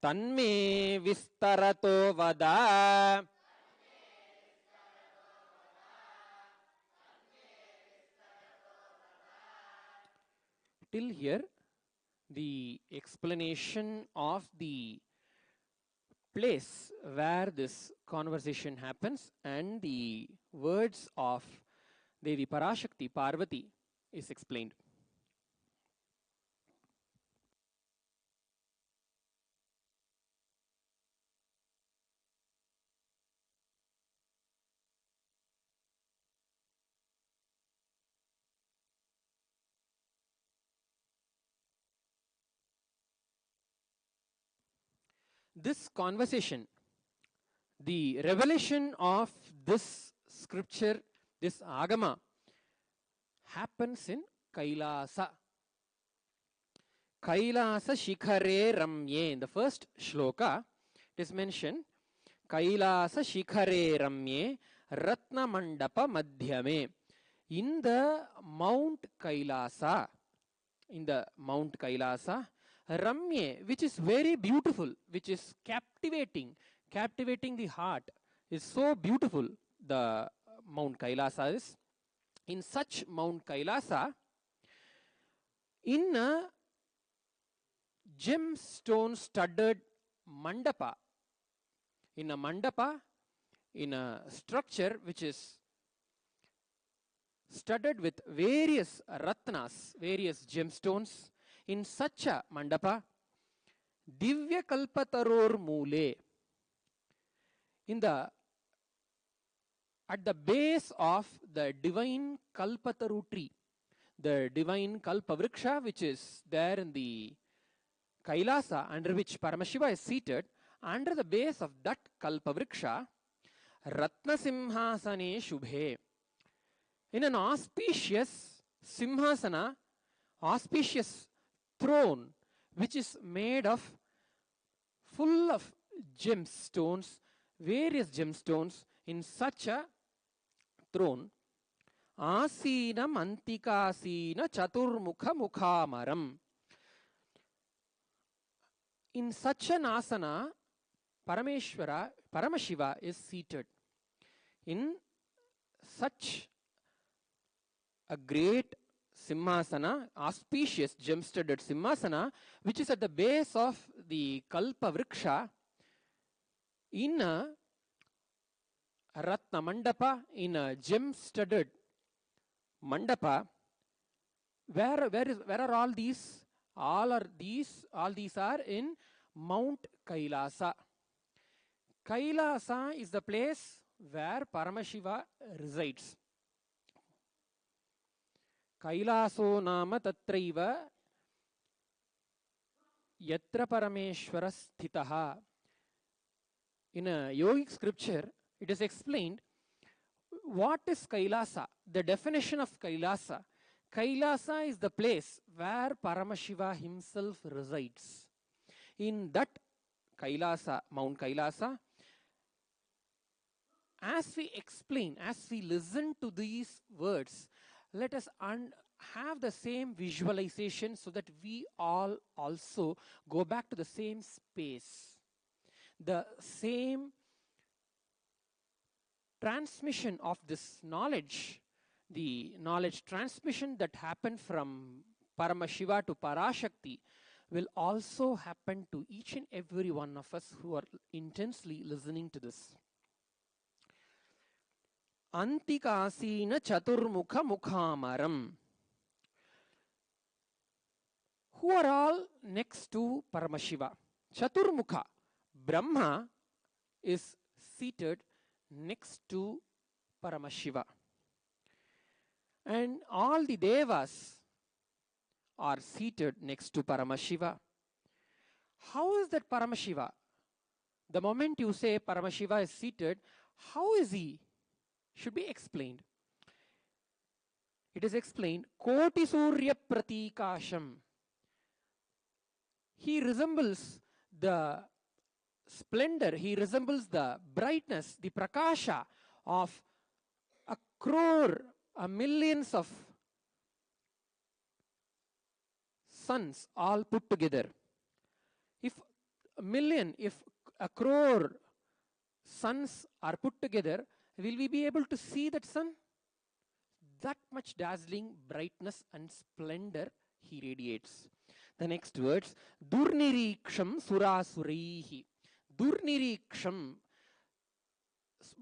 Tanme Vistarato Vada. Till here, the explanation of the place where this conversation happens and the words of Devi Parashakti Parvati is explained. This conversation, the revelation of this scripture, this agama, happens in Kailasa. Kailasa Shikhare Ramye. In the first shloka, it is mentioned Kailasa Shikhare Ramye Ratna Mandapa Madhyame. In the Mount Kailasa, Ramye, which is very beautiful, which is captivating the heart, is so beautiful. The Mount Kailasa is. In such Mount Kailasa, in a gemstone studded mandapa, in a structure which is studded with various ratnas, various gemstones, in such a mandapa, Divya Kalpataror Mule, at the base of the divine Kalpataru tree, the divine Kalpavriksha, which is there in the Kailasa, under which Paramashiva is seated, under the base of that Kalpavriksha, Ratna Simhasane Shubhe, in an auspicious Simhasana, auspicious throne, which is made of full of gemstones, various gemstones, in such a throne, Asina Mantikasina Chaturmukha Mukhamaram. In such an asana, Paramashiva is seated. In such a great Simhasana, auspicious gem-studded Simhasana, which is at the base of the Kalpa Vriksha, in a Ratna Mandapa, in a gem-studded Mandapa. Where are all these? All these are in Mount Kailasa. Kailasa is the place where Paramashiva resides. Kailaso nama tatraiva yatra Parameshwara sthitaha. In a yogic scripture, it is explained what is Kailasa? The definition of Kailasa. Kailasa is the place where Paramashiva himself resides. In that Kailasa, Mount Kailasa, as we explain, as we listen to these words, let us have the same visualization so that we all also go back to the same space. The same transmission of this knowledge, the knowledge transmission that happened from Paramashiva to Parashakti will also happen to each and every one of us who are intensely listening to this. Antikasina Chaturmukha Mukhamaram. Who are all next to Paramashiva? Chaturmukha, Brahma, is seated next to Paramashiva. And all the Devas are seated next to Paramashiva. How is that Paramashiva? The moment you say Paramashiva is seated, how is he? Should be explained. It is explained, Koti Surya Pratikasham. He resembles the splendor, he resembles the brightness, the prakasha of a crore, millions of suns all put together. If a crore suns are put together, will we be able to see that sun? That much dazzling brightness and splendor he radiates. The next words, Durniriksham Surasurihi. Durniriksham,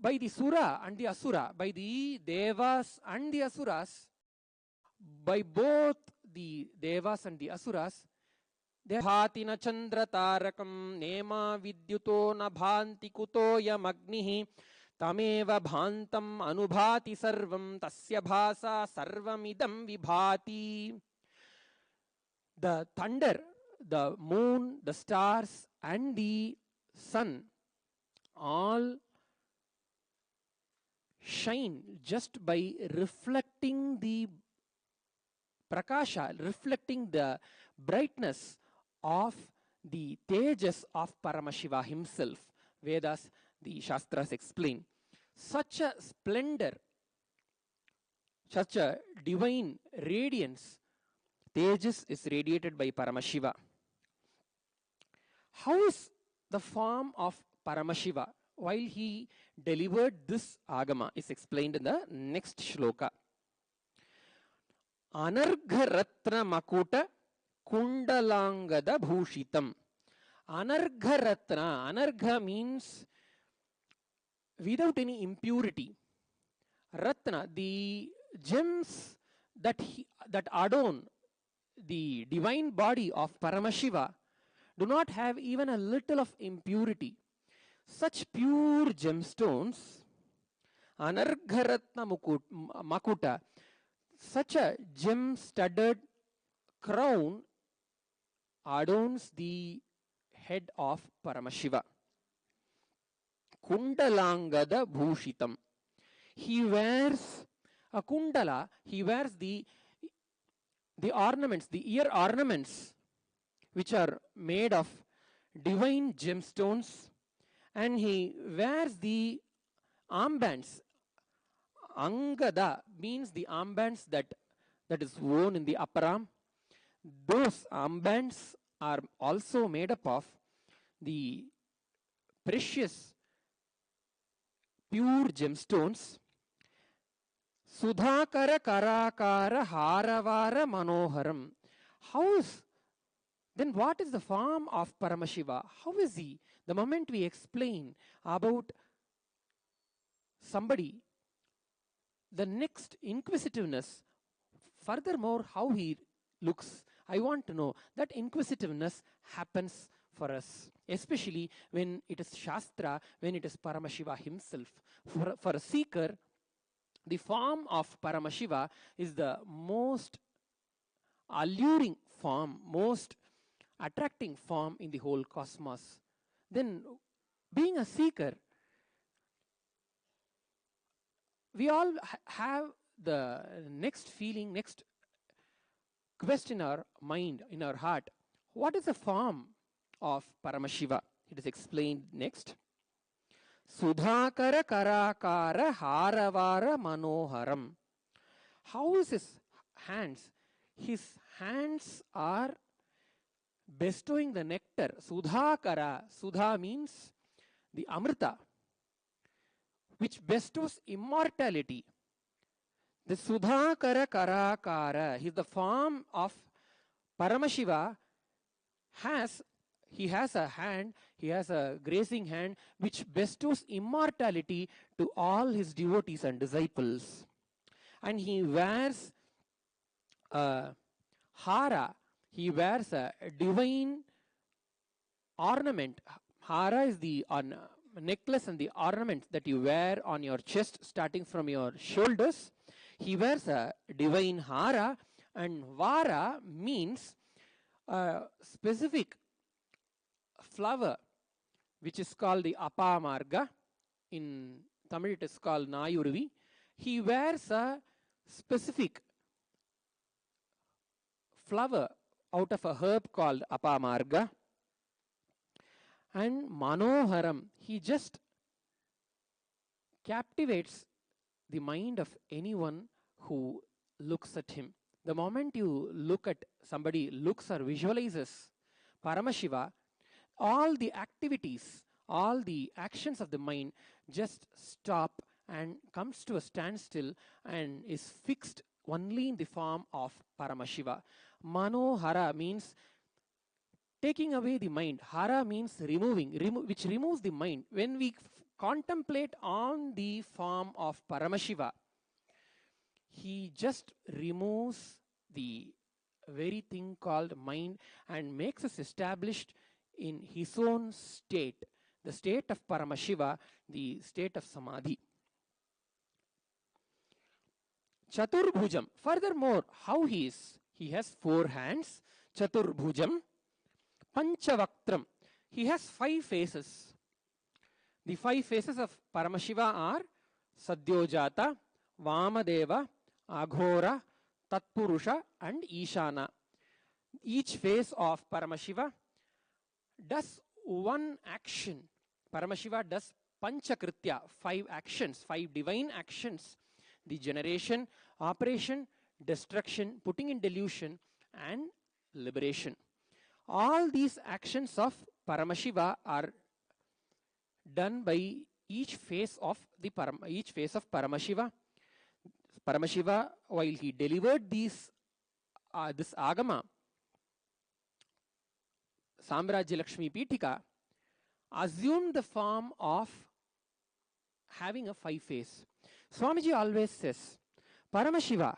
by the Sura and the Asura, by the Devas and the Asuras, by both the Devas and the Asuras, they Bhatina Chandra Tarakam Nema Vidyuto Nabhanti Kutoyam Agnihi Tameva Bhantam Anubhati Sarvam Tasya Bhasa Sarvamidam Vibhati. The thunder, the moon, the stars and the sun all shine just by reflecting the prakasha, reflecting the brightness of the tejas of Paramashiva himself. Vedas, the Shastras explain. Such a splendor, such a divine radiance, tejas is radiated by Paramashiva. How is the form of Paramashiva while he delivered this agama is explained in the next shloka. Anargha Ratna Makuta Kundalangada Bhushitam. Anargha Ratna, Anargha means without any impurity. Ratna, the gems that adorn the divine body of Paramashiva do not have even a little of impurity. Such pure gemstones, Anargharatna Makuta, such a gem-studded crown adorns the head of Paramashiva. Kundalangada Bhushitam. He wears a kundala, he wears the ornaments, the ear ornaments, which are made of divine gemstones, and he wears the armbands. Angada means the armbands that is worn in the upper arm. Those armbands are also made up of the precious pure gemstones. Sudhakara Karakara Haravara Manoharam. Then what is the form of Paramashiva? How is he? The moment we explain about somebody, the next inquisitiveness, furthermore how he looks, I want to know. That inquisitiveness happens for us, especially when it is Shastra, when it is Paramashiva himself. For a seeker, the form of Paramashiva is the most alluring form, most attracting form in the whole cosmos. Then, being a seeker, we all have the next feeling, next quest in our mind, in our heart. What is the form of Paramashiva? It is explained next. Sudhakara Karakara Haravara Manoharam. How is his hands? His hands are bestowing the nectar. Sudhakara. Sudha means the Amrita, which bestows immortality. The Sudhakara Karakara, he is the form of Paramashiva. He has a hand, he has a grazing hand which bestows immortality to all his devotees and disciples. And he wears a hara, he wears a divine ornament. Hara is the necklace and the ornament that you wear on your chest starting from your shoulders. He wears a divine hara, and vara means a specific flower which is called the Apamarga. In Tamil it is called Nayuruvi. He wears a specific flower out of a herb called Apamarga. And Manoharam, he just captivates the mind of anyone who looks at him. The moment you look at somebody, looks or visualizes Paramashiva, all the activities, all the actions of the mind just stop and comes to a standstill and is fixed only in the form of Paramashiva. Manohara means taking away the mind. Hara means removing, which removes the mind. When we contemplate on the form of Paramashiva, he just removes the very thing called mind and makes us established in his own state, the state of Paramashiva, the state of Samadhi. Chaturbhujam. Furthermore, how he is? He has 4 hands. Chaturbhujam. Panchavaktram. He has 5 faces. The 5 faces of Paramashiva are Sadyojata, Vamadeva, Aghora, Tatpurusha and Ishana. Each face of Paramashiva does one action. Paramashiva does Panchakritya, 5 actions, 5 divine actions. The generation, operation, destruction, putting in delusion and liberation. All these actions of Paramashiva are done by each face of Paramashiva. Paramashiva, while he delivered this agama, Samrajya Lakshmi Pitika, assumed the form of having a 5 face. Swamiji always says, Paramashiva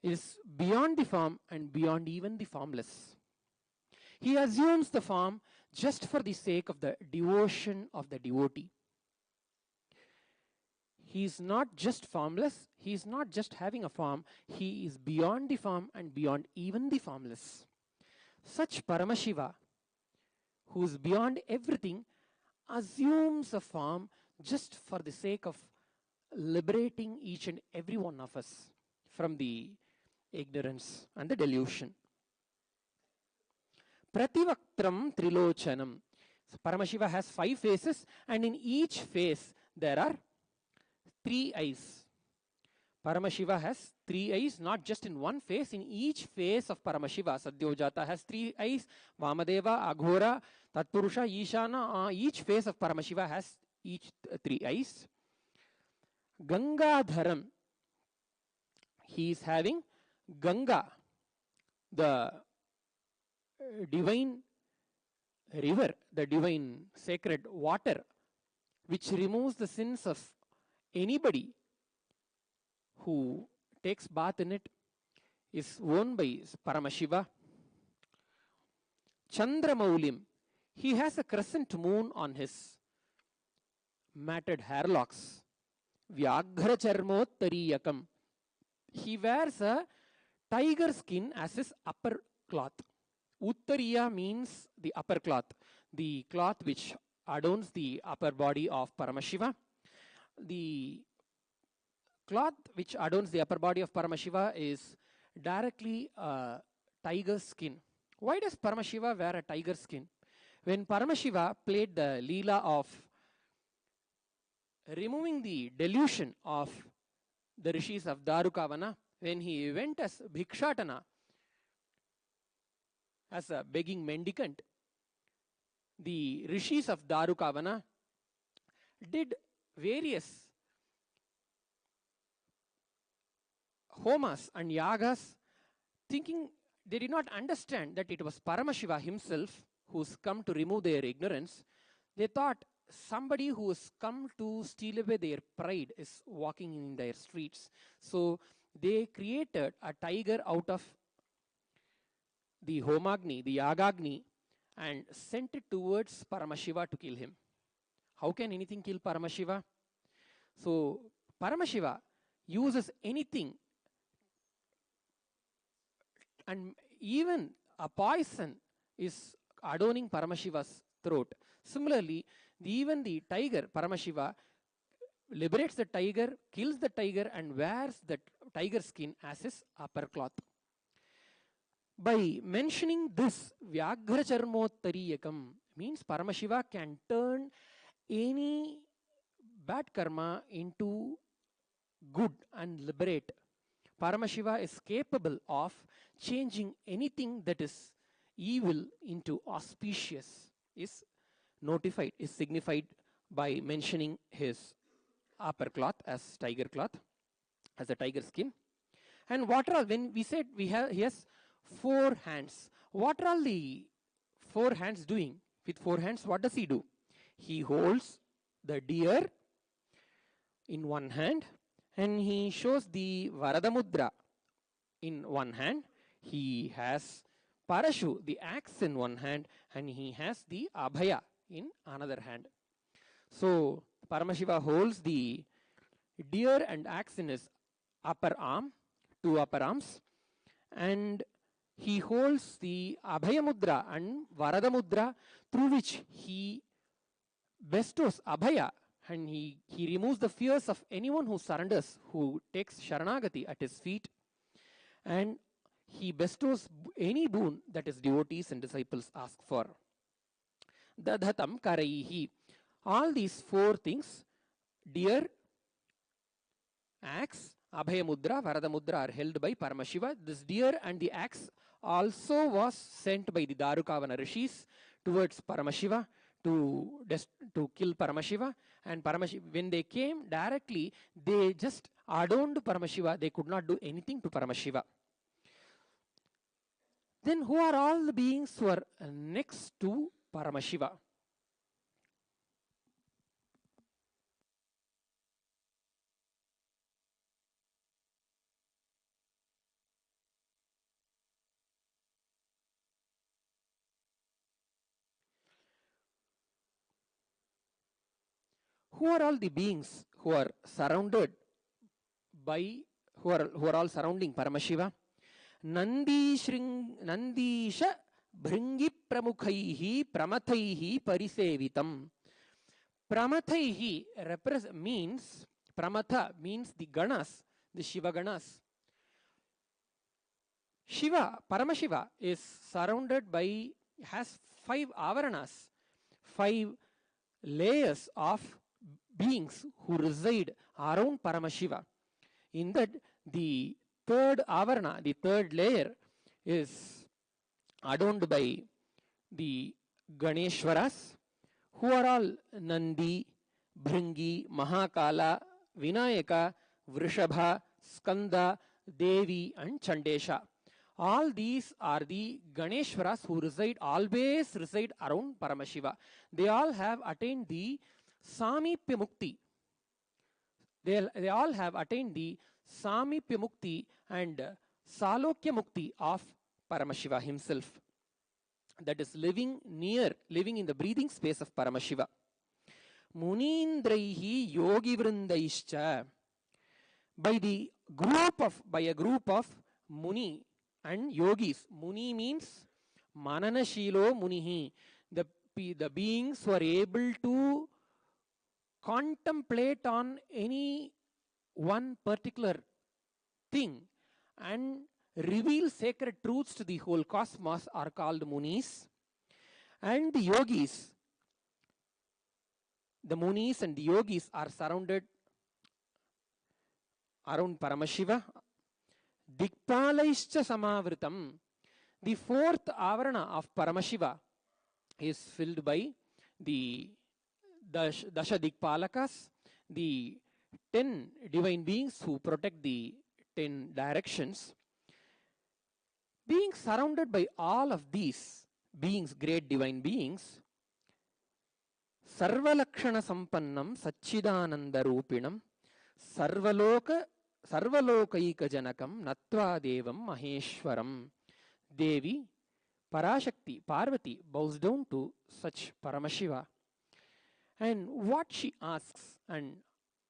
is beyond the form and beyond even the formless. He assumes the form just for the sake of the devotion of the devotee. He is not just formless, he is not just having a form, he is beyond the form and beyond even the formless. Such Paramashiva, who is beyond everything, assumes a form just for the sake of liberating each and every one of us from the ignorance and the delusion. Prativaktram Trilochanam. So Paramashiva has 5 faces, and in each face there are 3 eyes. Paramashiva has 3 eyes, not just in one face. In each face of Paramashiva, Sadyojata has 3 eyes. Vamadeva, Aghora, Tatpurusha, Ishana, each face of Paramashiva has each 3 eyes. Gangadharam, he is having Ganga, the divine river, the divine sacred water, which removes the sins of anybody who takes bath in it, is owned by Paramashiva. Chandramaulim, he has a crescent moon on his matted hair locks. Vyaghra Charmottariyakam, he wears a tiger skin as his upper cloth. Uttariya means the upper cloth, the cloth which adorns the upper body of Paramashiva. The cloth which adorns the upper body of Paramashiva is directly a tiger skin. Why does Paramashiva wear a tiger skin? When Paramashiva played the Leela of removing the delusion of the rishis of Darukavana, when he went as Bhikshatana, as a begging mendicant, the rishis of Darukavana did various homas and yagas, thinking they did not understand that it was Paramashiva himself who's come to remove their ignorance. They thought somebody who has come to steal away their pride is walking in their streets. So they created a tiger out of the Homagni, the Yagagni, and sent it towards Paramashiva to kill him. How can anything kill Paramashiva? So Paramashiva uses anything, and even a poison is adorning Paramashiva's throat. Similarly, even the tiger, Paramashiva, liberates the tiger, kills the tiger, and wears the tiger skin as his upper cloth. By mentioning this, Vyaghra Charmottariyakam means Paramashiva can turn any bad karma into good and liberate. Paramashiva is capable of changing anything that is evil into auspicious, is signified by mentioning his upper cloth as tiger cloth, as a tiger skin. And what are all, when we said he has 4 hands, what are all the 4 hands doing? With 4 hands, what does he do? He holds the deer in one hand, and he shows the Varadamudra in one hand. He has Parashu, the axe, in one hand, and he has the Abhaya in another hand. So Paramashiva holds the deer and axe in his upper arm, 2 upper arms, and he holds the Abhaya Mudra and Varada Mudra, through which he bestows Abhaya, and he removes the fears of anyone who surrenders, who takes Sharanagati at his feet, and he bestows any boon that his devotees and disciples ask for. Dadhatam Karaihi. All these 4 things, deer, axe, Abhaya Mudra, Varada Mudra, are held by Paramashiva. This deer and the axe also was sent by the Darukavana rishis towards Paramashiva to kill Paramashiva. And Paramashiva, when they came directly, they just adorned Paramashiva. They could not do anything to Paramashiva. Then who are all the beings who are next to Paramashiva? Who are all the beings who are surrounded by, who are all surrounding Paramashiva? Nandisha Bhringi Pramukhaihi Pramathaihi Parisevitam. Pramathaihi means, Pramatha means the Ganas, the Shiva Ganas. Shiva, Paramashiva, is surrounded by, has 5 avaranas, 5 layers of beings who reside around Paramashiva. In that, the 3rd avarana, the 3rd layer, is adorned by the Ganeshwaras, who are all Nandi, Bhringi, Mahakala, Vinayaka, Vrishabha, Skanda, Devi, and Chandesha. All these are the Ganeshwaras who always reside around Paramashiva. They all have attained the Samipya Mukti. They all have attained the Samipya Mukti and Salokya Mukti of Paramashiva himself. That is living in the breathing space of Paramashiva. Munindraihi Yogi Vrindaischa. By a group of Muni and Yogis. Muni means Mananashilo Munihi. The beings who are able to contemplate on any one particular thing and reveal sacred truths to the whole cosmos are called Munis. And the yogis, the Munis and the yogis are surrounded around Paramashiva. Dikpalaischa samavritam. The fourth avarana of Paramashiva is filled by the Dasha Dikpalakas, the 10 divine beings who protect the 10 directions. Being surrounded by all of these beings, great divine beings, Sarvalakshana Sampannam Satchidananda Rupinam Sarvalokaika Janakam Natva Devam Maheshwaram. Devi, Parashakti, Parvati bows down to such Paramashiva. And what she asks and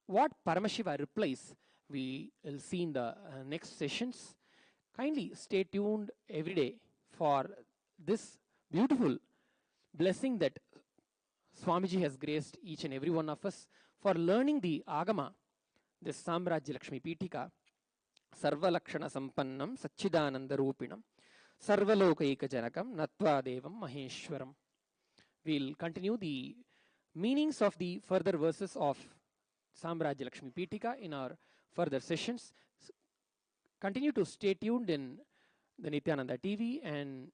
what Paramashiva replies, we will see in the next sessions. Kindly stay tuned every day for this beautiful blessing that Swamiji has graced each and every one of us for learning the Agama, this Samrajya Lakshmi Pitika, Sarva Lakshana Sampannam Satchidananda Rupinam, Sarvalokaika Janakam Natva Devam Maheshwaram. We'll continue the meanings of the further verses of Samrajya Lakshmi Pitika in our further sessions. Continue to stay tuned in the Nithyananda TV and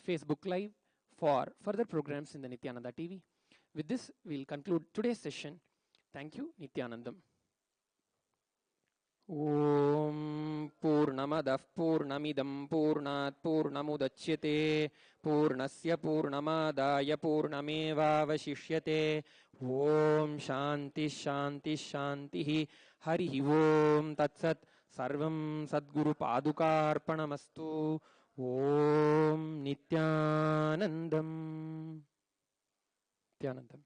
Facebook Live for further programs in the Nithyananda TV. With this, we'll conclude today's session. Thank you, Nithyanandam. Om Purnamadah Purnamidam Purnat Purnamudachyate Purnasya Purnamadaya Purnameva Vashishyate. Om Shanti Shanti Shanti Harihi Om Tatsat Sarvam Sadguru Padukarpanamastu. Om Nithyanandam. Nithyanandam.